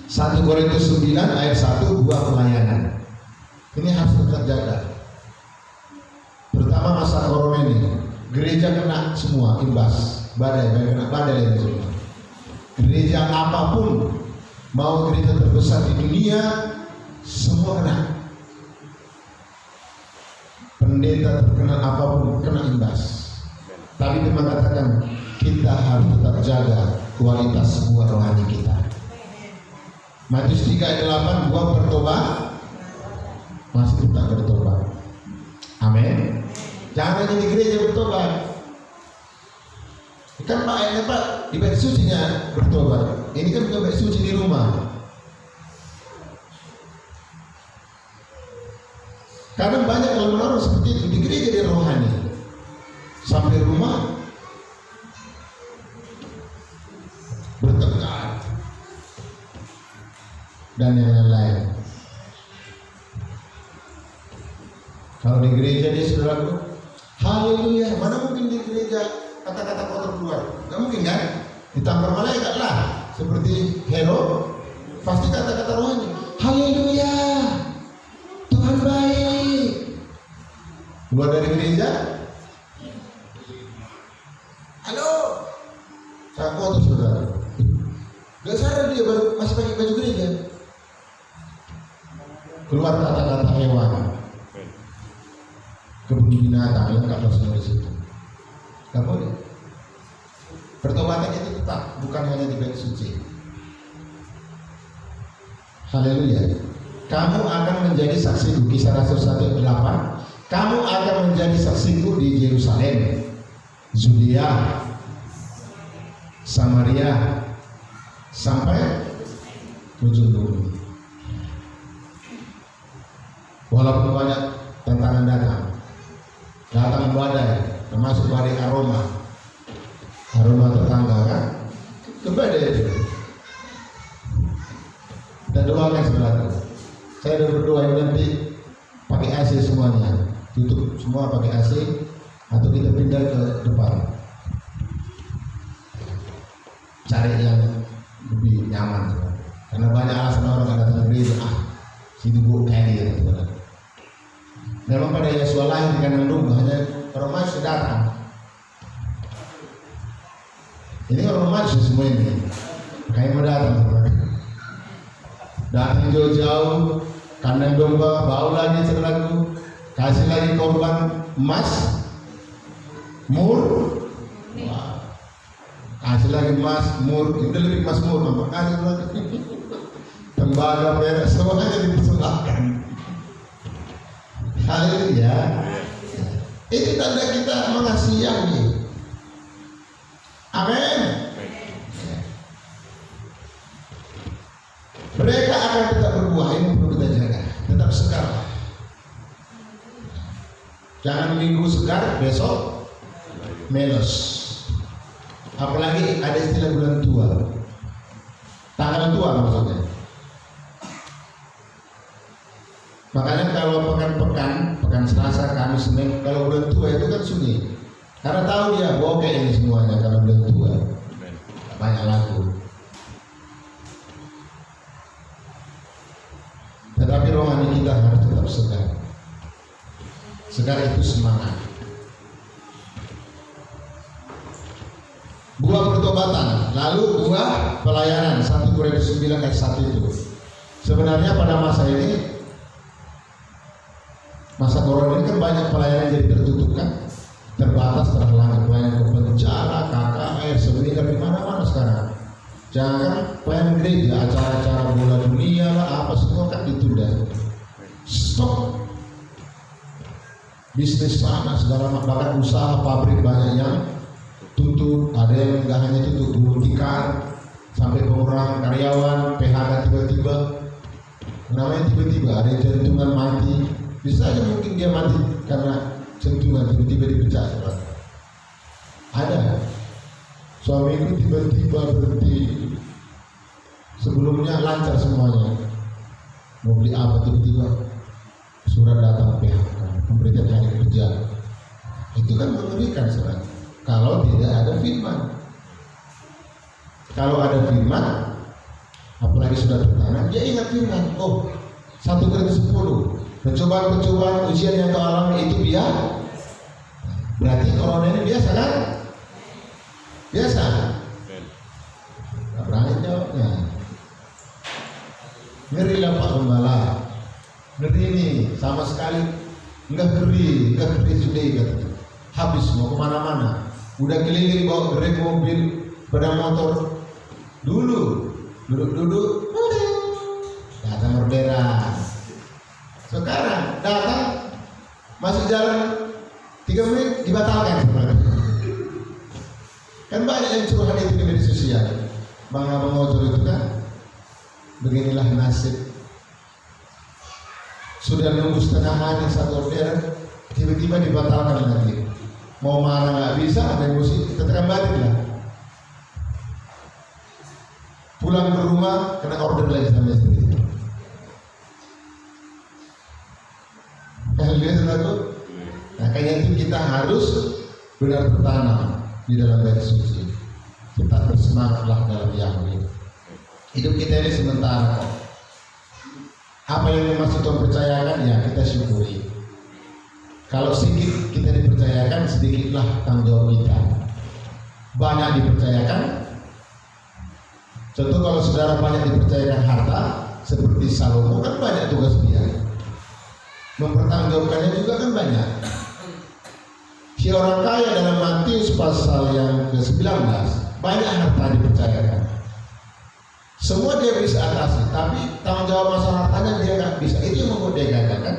[SPEAKER 1] 1 Korintus 9 ayat 1 buah pelayanan. Ini harus tetap jaga. Terutama masa corona ini, gereja kena semua imbas badai ini semua. Gereja apapun, mau gereja terbesar di dunia, semua kena. Pendeta terkenal apapun kena imbas. Tapi dia mengatakan kita harus tetap jaga kualitas buah rohani kita. Matius 3 ayat 8 buah bertobat masih tetap bertobat. Amin. Jangan hanya di gereja bertobat. Kan Pak ayatnya Pak di bait sucinya bertobat. Ini kan bukan bait suci di rumah. Karena banyak orang seperti itu di gereja dia rohani, sampai rumah bertengkar dan yang lain. Kalau di gereja dia saudaraku, haleluya, mana mungkin di gereja kata-kata kotor keluar? Gak mungkin kan? Ditampar malaikat lah, seperti hero, pasti kata-kata rohani. Haleluya, Tuhan baik. Keluar dari gereja, halo, saya kotor saudara. Gak sadar dia baru masih pakai baju gereja. Keluar kata-kata hewan. Kebun binatang lengkap semua di situ. Gak boleh. Pertobatan itu tetap, bukan hanya di bait suci. Haleluya. Kamu akan menjadi saksiku, Kisah Rasul 1:8. Kamu akan menjadi saksiku di Yerusalem, Yudea, Samaria, sampai ujung bumi. Walaupun banyak tantangan datang badai, termasuk badai aroma tetangga kan, kebadai itu. Dan doakan sebenarnya. Saya sudah berdoa nanti pakai AC semuanya, tutup semua pakai AC, atau kita pindah ke depan, cari yang lebih nyaman. Karena banyak alasan orang yang datang ke gereja, sini bu kayak dia sebenarnya. Memang pada Yesus lahir di kandang domba, hanya orang manusia datang. Ini orang manusia semua ini, kayak mau datang, datang jauh-jauh, kandang domba, bau lagi saudaraku, kasih lagi korban emas, mur, kasih lagi emas, mur, itu lebih emas mur, kasih lagi tembaga perak, semuanya dipersembahkan. Haleluya. Itu tanda kita mengasihi Yahweh. Amin. Mereka akan tetap berbuah, ini perlu kita jaga, tetap segar. Jangan minggu segar, besok melos. apalagi ada istilah bulan tua, tanggal tua maksudnya. Makanya kalau pekan Selasa, Kamis, Senin, kalau bulan tua itu kan sunyi, karena tahu dia bokeh ini semuanya kalau bulan tua, banyak lagu. Tetapi rohani kita harus tetap segar. Segar itu semangat. Buah pertobatan, lalu buah pelayanan. 1 Korintus 9 ayat 1 itu. Sebenarnya pada masa ini, masa corona ini kan banyak pelayanan jadi tertutup kan, terbatas, terhalang. Pelayanan ke penjara, KKR, seminar di mana-mana sekarang. Jangan pelayanan gereja, acara-acara bola dunia lah, apa semua kan ditunda. Stop. Bisnis sana segala macam, bahkan usaha pabrik banyak yang tutup, ada yang nggak hanya tutup, gulung tikar, sampai pengurangan karyawan, PHK tiba-tiba. Namanya tiba-tiba, ada yang jantungan mati, bisa aja mungkin dia mati karena jantungan tiba-tiba dipecat. Ada suamiku tiba-tiba berhenti, sebelumnya lancar semuanya, mau beli apa tiba-tiba surat datang PHK, pemberitaan hari kerja. Itu kan mengerikan surat. Kalau tidak ada firman, kalau ada firman, apalagi sudah bertanah, dia ingat firman. Oh, 1 Korintus 10, pencobaan-pencobaan ujian yang kau alami itu biasa. Berarti corona ini biasa kan? Biasa. Gak berani jawabnya. Ngeri lah Pak Gembala. Ngeri ini sama sekali enggak ngeri sudah katanya. Habis mau kemana-mana. Udah keliling bawa grab mobil, sepeda motor. Dulu duduk datang orderan. Sekarang datang masuk jalan 3 menit dibatalkan. Kan banyak yang curhat itu di media sosial. Bang-abang ojol itu kan beginilah nasib. Sudah nunggu setengah hari 1 orderan, tiba-tiba dibatalkan lagi. Mau mana nggak bisa, ada emosi, tekan balik lah. Pulang ke rumah kena order lagi sama istri. Kalian lihat itu? Nah, kayaknya itu kita harus benar bertanam di dalam garis suci. Kita bersemangatlah dalam Yahweh. Hidup kita ini sementara. Apa yang masih Tuhan percayakan, ya kita syukuri. Kalau sedikit kita dipercayakan, sedikitlah tanggung jawab kita. Banyak dipercayakan. Contoh kalau saudara banyak dipercayakan harta, seperti Salomo kan banyak tugas dia. Mempertanggungjawabkannya juga kan banyak. Si orang kaya dalam Matius pasal yang ke-19, banyak harta dipercayakan. Semua dia bisa atasi, tapi tanggung jawab masalah hartanya dia nggak bisa. Itu yang membuat dia gagal kan.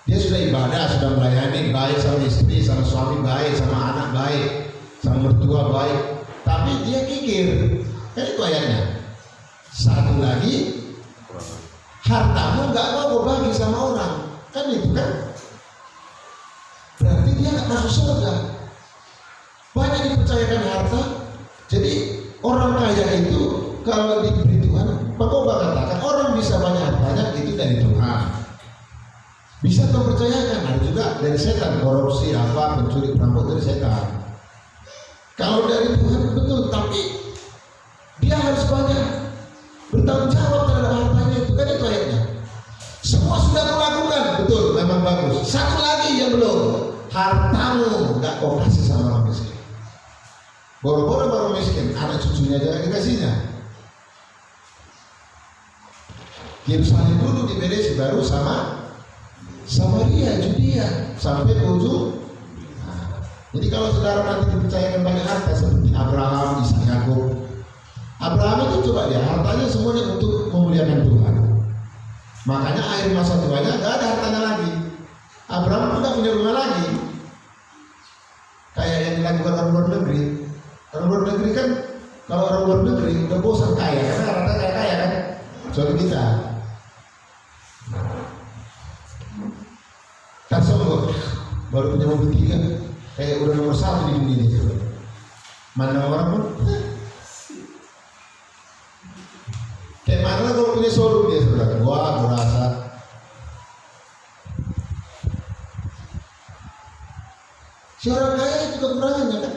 [SPEAKER 1] Dia sudah ibadah, sudah melayani, baik sama istri, sama suami baik, sama anak baik, sama mertua baik, tapi dia kikir. Kan itu ayatnya. Satu lagi, hartamu nggak mau berbagi sama orang, kan itu kan? Berarti dia nggak masuk surga. Banyak dipercayakan harta, jadi orang kaya itu kalau diberi Tuhan, Bapak katakan orang bisa banyak hartanya itu dari Tuhan. Bisa mempercayakan, ada juga dari setan, korupsi apa, pencuri perampok dari setan. Kalau dari Tuhan betul, tapi dia harus banyak bertanggung jawab terhadap hartanya itu kan itu ayatnya. Semua sudah melakukan, betul, memang bagus. Satu lagi yang belum, hartamu nggak kau kasih sama orang miskin. Boro-boro baru miskin, anak cucunya jangan dikasihnya. Yerusalem dulu diberesi baru sama Samaria, Judea, sampai ke ujung. Nah, jadi kalau saudara nanti dipercayakan banyak harta seperti Abraham, Ishak, Yakub. Abraham itu coba dia hartanya semuanya untuk memuliakan Tuhan. Makanya akhir masa tuanya nggak ada hartanya lagi. Abraham nggak punya rumah lagi. Kayak yang dilakukan orang luar negeri. Orang luar negeri kan kalau orang luar negeri udah bosan kaya karena rata kaya kan. Soal kita. Tak sombong, baru punya mobil 3, kayak udah nomor 1 di dunia itu. Mana orang pun kayak mana kalau punya showroom dia saudara, wah berasa. Si orang kaya juga kekurangannya kan.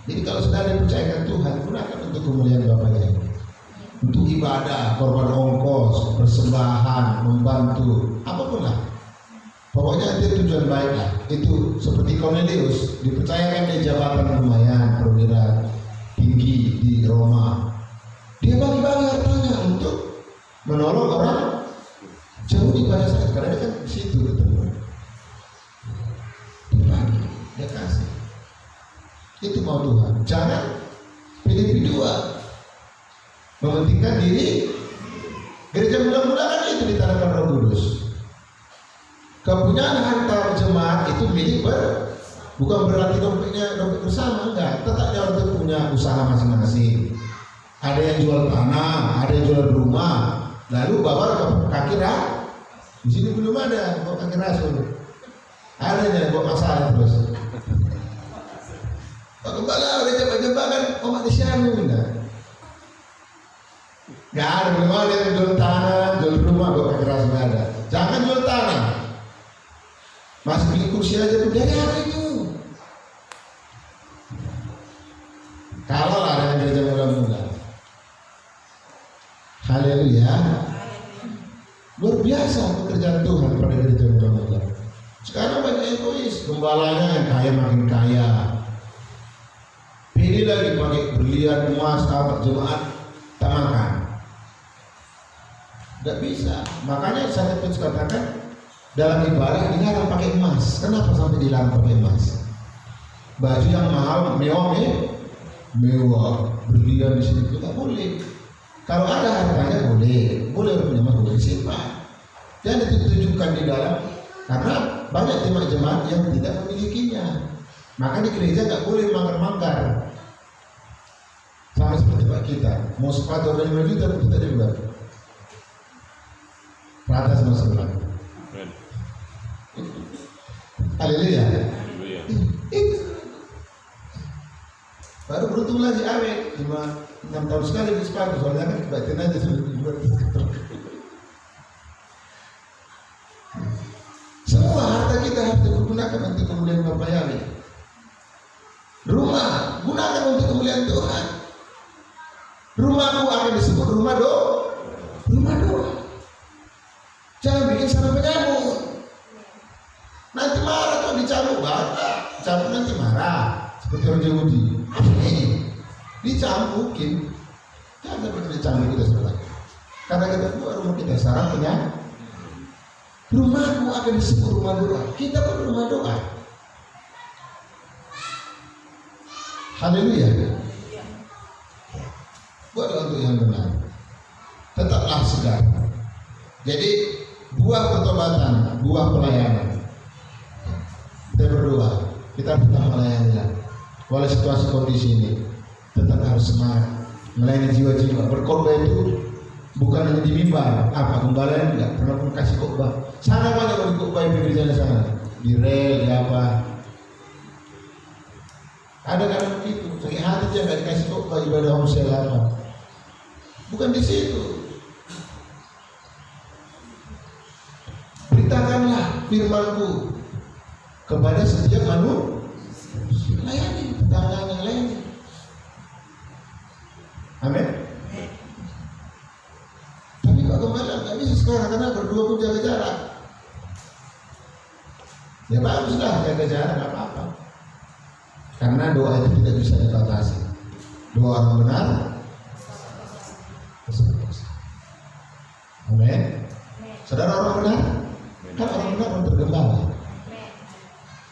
[SPEAKER 1] Jadi kalau sudah dipercayakan Tuhan, gunakan untuk kemuliaan Bapaknya, untuk ibadah, korban ongkos, persembahan, membantu, apapun lah. Pokoknya itu tujuan baik lah. Itu seperti Cornelius, dipercayakan dia jabatan lumayan, perwira tinggi di Roma. Dia bagi-bagi hartanya untuk menolong orang jauh di pada saat, karena dia kan di situ ketemu. Dibagi, dia kasih. Itu mau Tuhan. Jangan Filipi 2 mementingkan diri. Gereja mula-mula kan itu ditanamkan Roh Kudus. Kepunyaan harta jemaat itu milik bukan berarti dompetnya dompet bersama, enggak. Tetap dia harus punya usaha masing-masing. Ada yang jual tanah, ada yang jual rumah. Lalu bawa ke kaki ras. Di sini belum ada bawa kaki rasul. Ada yang bawa masalah terus. Pak Gembala udah coba-coba kan umat di Syam enggak? Enggak ada, belum ada yang jual tanah, jual rumah bawa kaki rasul, enggak ada. Jangan jual tanah. Masih beli kursi aja tuh dari apa itu? Kalau ada yang gereja mula-mula, haleluya, luar biasa pekerjaan Tuhan pada gereja mula-mula. Sekarang banyak egois, gembalanya yang kaya makin kaya, pilih lagi pakai berlian emas, apa jemaat tak makan, nggak bisa. Makanya saya terus katakan, dalam ibadah dilarang pakai emas. Kenapa sampai dilarang pakai emas? Baju yang mahal, mewah, berlian di sini tidak boleh. Kalau ada harganya boleh punya emas, boleh simpan. Dan ditujukan di dalam, karena banyak jemaat yang tidak memilikinya. Maka di gereja nggak boleh manggar-manggar. Sama seperti Pak kita, mau sepatu 5 juta kita dibuat. Rata sama sebelah. Haleluya. Baru beruntung lagi awet, cuma 6 tahun sekali di sepatu, soalnya kan batin aja sudah dibuat. Semua harta kita harus digunakan untuk kemuliaan Bapa Yahweh. Rumah gunakan untuk kemuliaan Tuhan. Rumahku akan disebut rumah doa. Jangan bikin sarang penyamuk. Nanti marah kalau dicambuk, cambuk nanti marah. Seperti orang Yahudi, dicambukin. Jangan sampai dicambuk kita sebelah. Karena kita buat rumah kita sarang penyamuk. Rumahku akan disebut rumah doa. Kita pun rumah doa. Haleluya. Buatlah untuk yang benar. Tetaplah segar. Jadi buah pertobatan, buah pelayanan. Kita berdoa, kita tetap melayani. Walau situasi kondisi ini, tetap harus semangat melayani jiwa-jiwa. Berkhotbah itu bukan hanya di mimbar, apa gembala enggak pernah pun kasih khotbah. Sana banyak yang khotbah di gereja sana, di rel, di apa. Ada kadang begitu, sakit hati dia nggak dikasih khotbah ibadah homsel apa. Bukan di situ. Beritakanlah firmanku kepada setiap manusia. Layani tetangga yang lain. Amin. Tapi Pak Gembala nggak bisa sekarang karena berdua pun jaga jarak. Ya baguslah jaga jarak, nggak apa-apa. Karena doa itu tidak bisa dibatasi. Doa orang benar. Amin. Saudara orang benar, kan orang benar orang tergembala.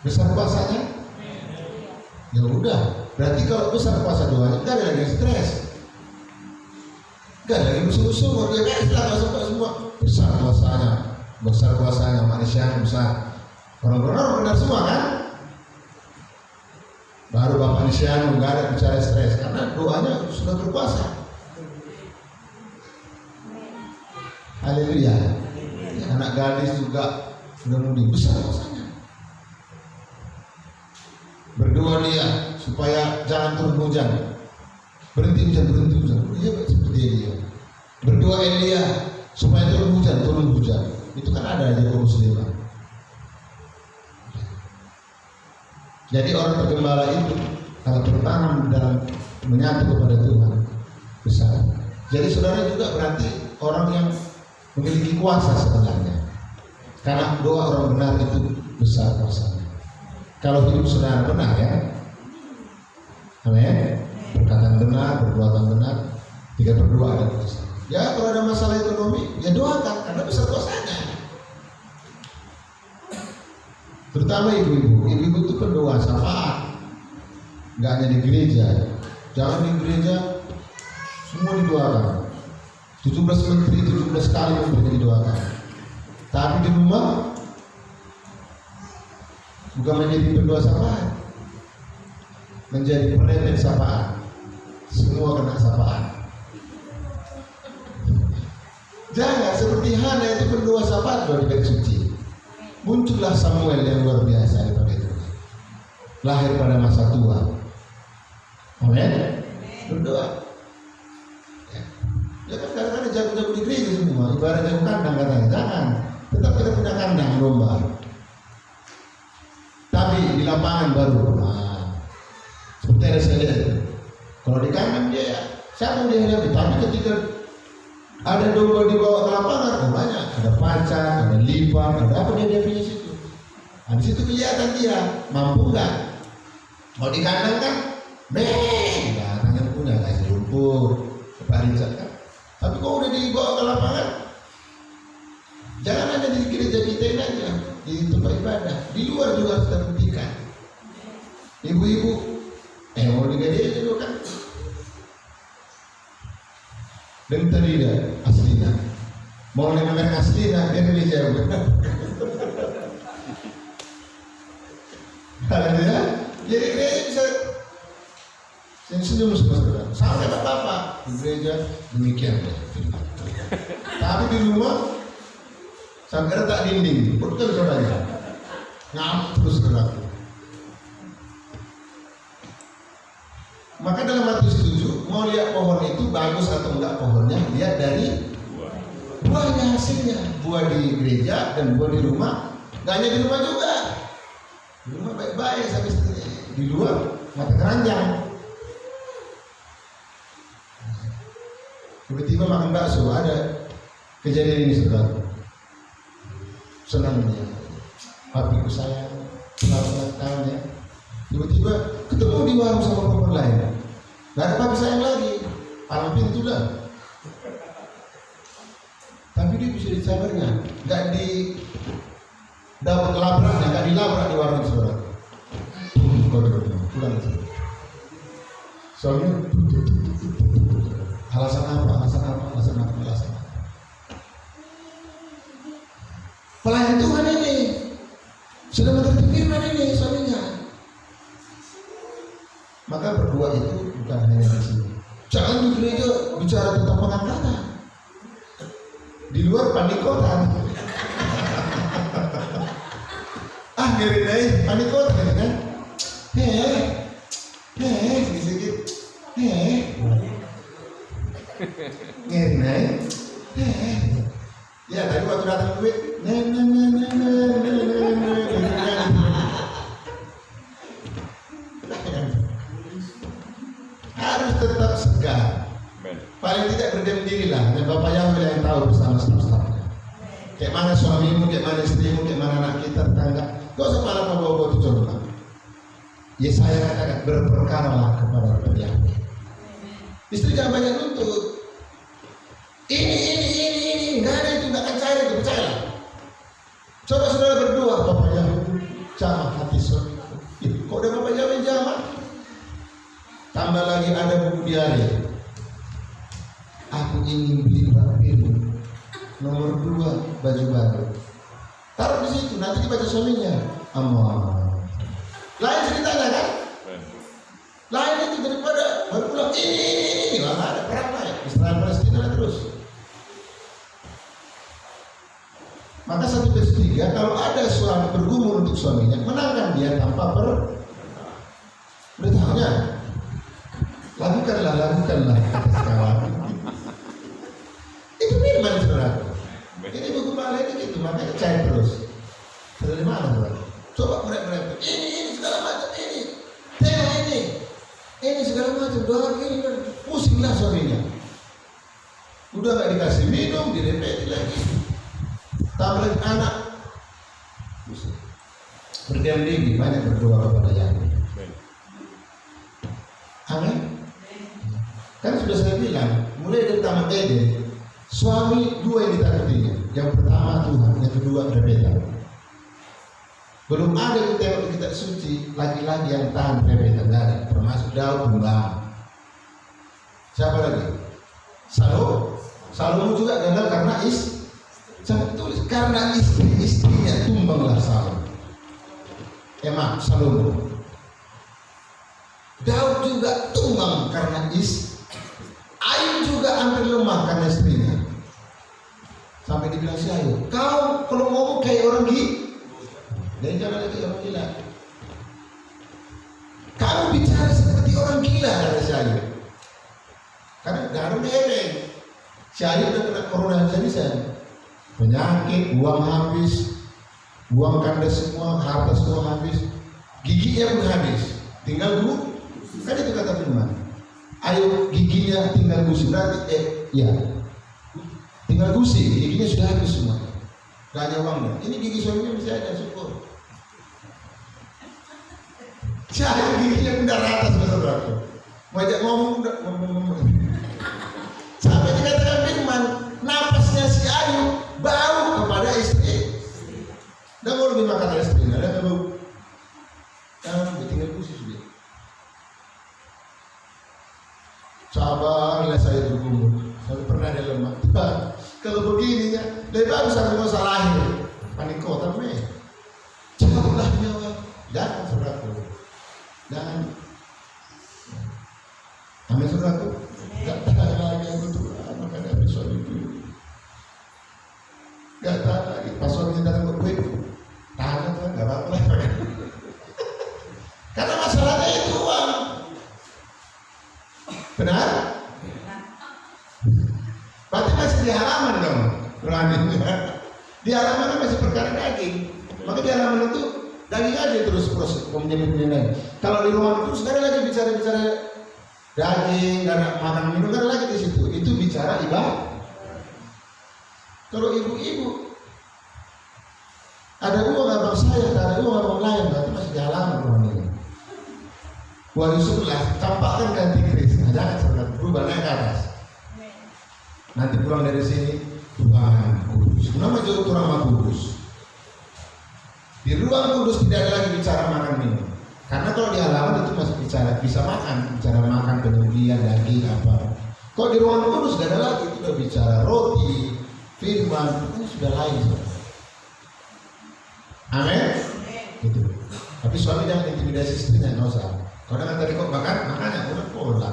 [SPEAKER 1] Besar kuasanya? Ya udah, berarti kalau besar kuasa doanya, nggak ada lagi stres, nggak ada lagi musuh-musuh, mau dia kan setelah semua besar kuasanya, manusia yang besar, orang benar semua kan? Baru Bapak Nisianu nggak ada bicara stres, karena doanya sudah berkuasa. Haleluya. Anak gadis juga sudah mulai besar kuasanya. Berdua dia supaya jangan turun hujan. Berhenti hujan. Iya seperti dia. Berdua Elia supaya turun hujan. Itu kan ada aja kaum muslimat. Jadi orang bergembala itu kalau bertahan dalam menyatu kepada Tuhan besar. Jadi saudara juga berarti orang yang memiliki kuasa sebenarnya. Karena doa orang benar itu besar kuasanya. Kalau hidup saudara benar ya, amin. Perkataan benar, perbuatan benar, tidak berdoa ada kuasa. Ya kalau ada masalah ekonomi, ya doakan karena besar kuasanya. Terutama ibu-ibu itu berdoa syafaat. Nggak hanya di gereja, jangan di gereja semua didoakan. 17 menteri, 17 kali menterinya didoakan. Tapi di rumah bukan menjadi pendoa syafaat, menjadi penetek syafaat. Semua kena syafaat. Jangan seperti Hana itu berdoa syafaat di bait suci. Muncullah Samuel yang luar biasa daripada itu. Lahir pada masa tua. Amin. Berdoa. Ya kan kadang-kadang jago-jago di gereja semua. Ibarat jago kandang katanya. Jangan. Tetap kita punya kandang domba. Tapi di lapangan baru. Nah, seperti ada saya lihat. Kalau di kandang dia siapa dia hadapi. Tapi ketika ada domba dibawa ke lapangan, banyak. Ada pacar, ada limbah, ada apa dia hadapinya situ. Nah, di situ kelihatan dia mampu nggak. Kalau di kandang kan, nggak tangan punya kasih lumpur, keparisan kan. Tapi kalau udah dibawa ke lapangan, jangan hanya di gereja kita ini aja, di tempat ibadah, di luar juga harus terbuktikan. Ibu-ibu, mau di gereja juga kan. Dan tidak aslinya, mau nama aslinya dia gereja benar. Haleluya. Jadi gereja bisa senyum saudara. Sampai bapak di gereja demikian ya. Tapi di rumah sampai retak dinding, betul saudara. Ngamuk terus gerak. Maka dalam Matius 7 mau lihat pohon itu bagus atau enggak pohonnya, lihat dari buahnya hasilnya. Buah di gereja dan buah di rumah. Gak hanya di rumah juga. Di rumah baik-baik sampai di luar mata keranjang. Tiba-tiba makan bakso, ada kejadian ini saudara. Senang dia, papiku sayang, selamat tahun ya. Tiba-tiba ketemu di warung sama perempuan lain. Gak ada papi sayang lagi, palang pintu lah. Tapi dia bisa disabarnya, gak di dapat labraknya, gak dilabrak di warung saudara. Pulang saudara. Soalnya alasan apa? Pelayan Tuhan ini sudah mengerti firman ini suaminya. Maka berdua itu bukan hanya di sini. Jangan di gereja bicara tentang pengangkatan. Di luar panikotan. Ngeri deh panikotan kan? Sedikit. Ngeri deh. Ya tadi waktu datang duit, harus tetap segar. Paling tidak berdiam dirilah. Dan Bapak Yahweh yang tahu bersama staf-stafnya. Kayak mana suamimu, kayak mana istrimu, kayak mana anak kita, tetangga. Gak usah malah bawa-bawa itu coba. Yesaya katakan berperkaralah kepada Bapak Yahweh. Istri jangan banyak nuntut. Ini, nggak ada itu, nggak akan cair itu, percayalah. Coba saudara berdoa, Bapak Yahweh, jamah hati suami. Kok udah Bapak Yahweh jamah? Tambah lagi ada buku diari. Aku ingin beli bapilu nomor 2 baju baru. Taruh di situ, nanti dibaca suaminya. Amal. Lain ceritanya kan? Lain itu daripada baru pulang ini lah ada perang lain. Israel Palestina terus. Maka 1/3 kalau ada suami bergumul untuk suaminya, menangkan dia tanpa waktunya. Lakukanlah kata sekawan. Itu firman saudara. Ini buku malah ini gitu, makanya cari terus. Dari mana saudara? Coba mereka. Ini segala macam ini. Tengok ini segala macam. Doa ini kan pusinglah suaminya. Udah nggak dikasih minum, direpeti lagi. Tambah lagi anak. Berdiam diri, banyak berdoa kepada Yahweh. Amin. Kan sudah saya bilang, mulai dari Taman Eden, suami dua yang ditakutinya. Yang pertama Tuhan, yang kedua rebetan. Belum ada yang tengok di kitab suci lagi-lagi yang tahan rebetan dari, termasuk Daud Bang. Siapa lagi? Salomo juga gagal karena saya tulis karena istrinya tumbanglah Salomo. Daud juga tumbang karena Ayub juga hampir lemah karena istrinya. Sampai dibilang si Ayub, kau kalau ngomong kayak orang gila, dan jangan lagi orang gila. Kau bicara seperti orang gila kata si Ayub. Karena darahnya ebeng. Si Ayub udah kena corona habis-habisan. Penyakit, uang habis, uang kandas semua, harta semua habis, giginya pun habis. Tinggal dulu. Kan itu kata firman. Ayo giginya tinggal gusi berarti tinggal gusi, giginya sudah habis semua. Gak ada uangnya. Ini gigi suaminya masih ada, syukur. Saya giginya pindah rata saudara. Wajah ngomong udah ngomong. Sampai dikatakan firman, napasnya si Ayub bau kepada istri. Dan mau lebih makan istrinya, ada bau. Jangan tinggal gusi sudah. Sabarlah saya bergumul. Saya pernah ada lemah. Kalau begini ya, lebih bagus aku mau salahin. Panik kota me. Jauhlah nyawa. Jangan saudaraku. Jangan. Amin saudaraku. Gak tahan lagi aku tuh. Makanya episode itu. Gak tahan lagi. Pas suaminya datang ke gue, tahan tuh. Gak apa-apa. Karena masalahnya itu uang. Benar? Berarti masih di halaman dong, ruangannya. Di halaman masih perkara daging. Maka di halaman itu daging aja terus proses menjadi. Kalau di ruangan terus nggak ada lagi bicara daging, nggak ada makan minum, nggak ada lagi di situ. Itu bicara ibadah. Kalau ibu-ibu ada uang abang saya, ada uang abang lain, berarti masih di halaman ruangannya. Wah Yusuflah, campakkan ganti keris. Nah, jangan saudara berubah naik ke atas. Nanti pulang dari sini ruangan kudus. Nama juga ruangan kudus. Di ruang kudus tidak ada lagi bicara makan minum. Karena kalau di halaman itu masih bisa makan, bicara makan kemudian daging apa. Kalau di ruangan kudus tidak ada lagi, itu sudah bicara roti, firman, itu sudah lain. Amin. Gitu. Tapi suami jangan intimidasi istrinya, nggak usah. Kalau dengan tadi kok makanya udah pola.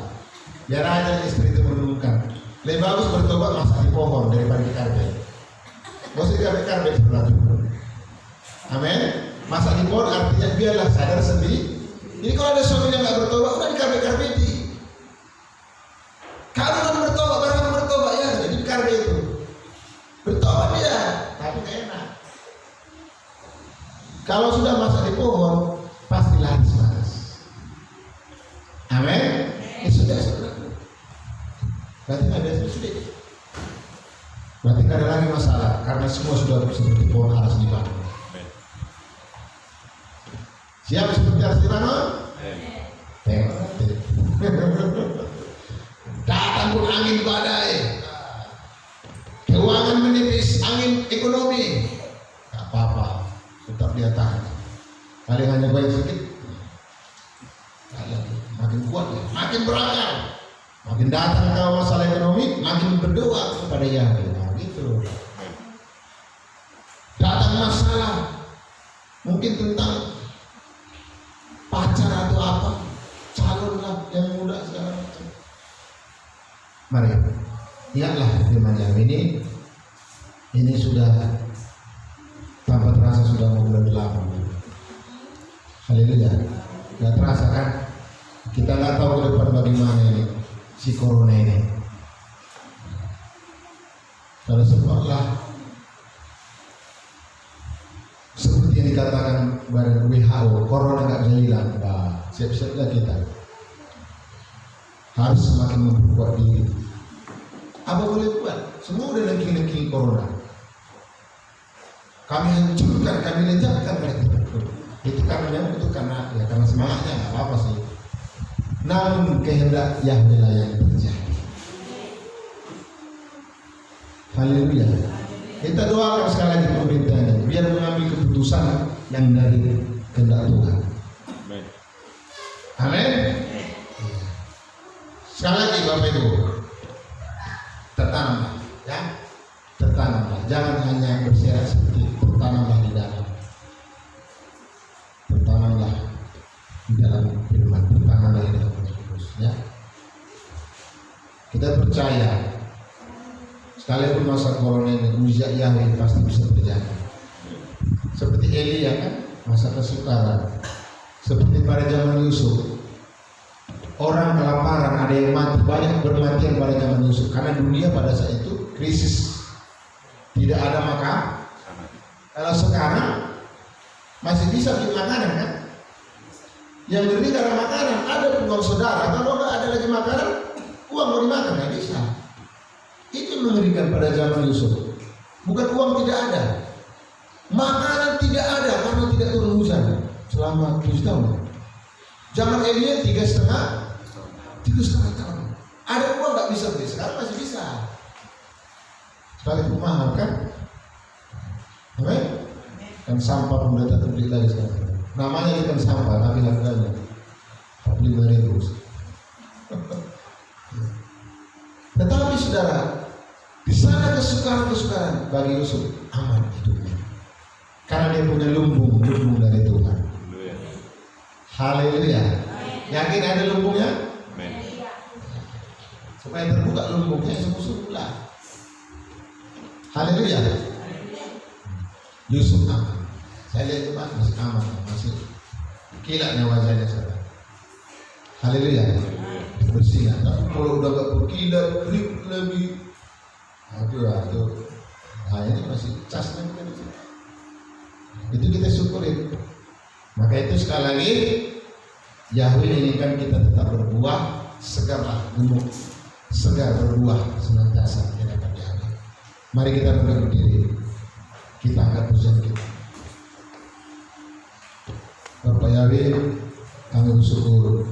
[SPEAKER 1] Biar aja istri itu merenungkan. Lebih bagus bertobat masak di pohon daripada di karpet. Gak usah di karpet berarti. Amin. Masak di pohon artinya biarlah sadar sendiri. Jadi kalau ada suami yang nggak bertobat, udah di karpet-karpeti. Kalau kan bertobat, barang bertobat ya, jadi di karpet itu. Bertobat dia, tapi nggak enak. Kalau sudah masak di pohon, pasti laris panas. Amin. Sudah. Berarti nggak ada sudah. Berarti nggak ada lagi masalah karena semua sudah seperti pohon aras di mana. Siap seperti aras di mana? Datang pun angin badai, keuangan menipis, angin ekonomi, nggak apa-apa, tetap dia tahan. Paling hanya goyang sedikit. Makin kuat ya, makin berakar, makin datang ke masalah ekonomi, makin berdoa kepada Yahweh. Nah, gitu. Datang masalah, mungkin tentang pacar atau apa, calon lah yang muda segala macam. Mari, ingatlah firman Yahweh ini sudah tanpa terasa sudah mau bulan 8. Haleluya, nggak terasa kan? Kita nggak tahu ke depan bagaimana ini si corona ini. Karena sebablah seperti yang dikatakan badan WHO, corona nggak bisa hilang. Nah, siap-siaplah kita harus semakin memperkuat diri. Apa boleh buat? Semua udah lengking-lengking corona. Kami hancurkan, kami lenyapkan mereka. Itu karena karena semangatnya nggak apa-apa sih. Namun kehendak Yahweh lah yang terjadi. Haleluya. Kita doakan sekali lagi pemerintahnya biar mengambil keputusan yang dari kehendak Tuhan. Amin. Sekali lagi Bapak Ibu, tertanamlah, ya, tertanamlah. Jangan hanya berserak seperti tertanamlah di dalam, tertanamlah di dalam firman, tertanamlah di dalam Kristus, ya. Kita percaya, sekalipun masa corona ini, mujizat Yahweh pasti bisa terjadi. Seperti Elia kan, masa kesukaran, seperti pada zaman Yusuf. Orang kelaparan, ada yang mati, banyak bermatian pada zaman Yusuf karena dunia pada saat itu krisis, tidak ada makan. Kalau sekarang masih bisa beli makanan kan? Yang beri karena makanan, ada pengurus saudara. Kalau nggak ada lagi makanan, uang mau dimakan nggak bisa. Itu mengerikan pada zaman Yusuf. Bukan uang tidak ada, makanan tidak ada karena tidak turun hujan selama 7 tahun. Zaman Elia 3,5 tahun. Ada uang nggak bisa beli, sekarang masih bisa. Sekali mahal kan? Amin. Kan sampah pun udah tak beli lagi sekarang. Namanya ikan sampah, tapi harganya 45.000. Tetapi saudara, di sana kesukaran bagi Yusuf aman hidupnya, karena dia punya lumbung dari Tuhan. Haleluya. Yakin ada lumbungnya? Supaya terbuka lumbungnya sungguh-sungguhlah. Haleluya. Yusuf aman. Saya lihat itu masih aman, masih kilatnya wajahnya saudara. Haleluya. Bersinar. Tapi kalau udah gak berkilat, krik lagi, aduh. Nah ini masih casnya bukan itu. Itu kita syukurin. Maka itu sekali lagi Yahweh inginkan kita tetap berbuah, segarlah gemuk, segar berbuah senantiasa di hadapan Yahweh. Mari kita berdiri, kita angkat pujian kita. Bapak Yahweh, kami bersyukur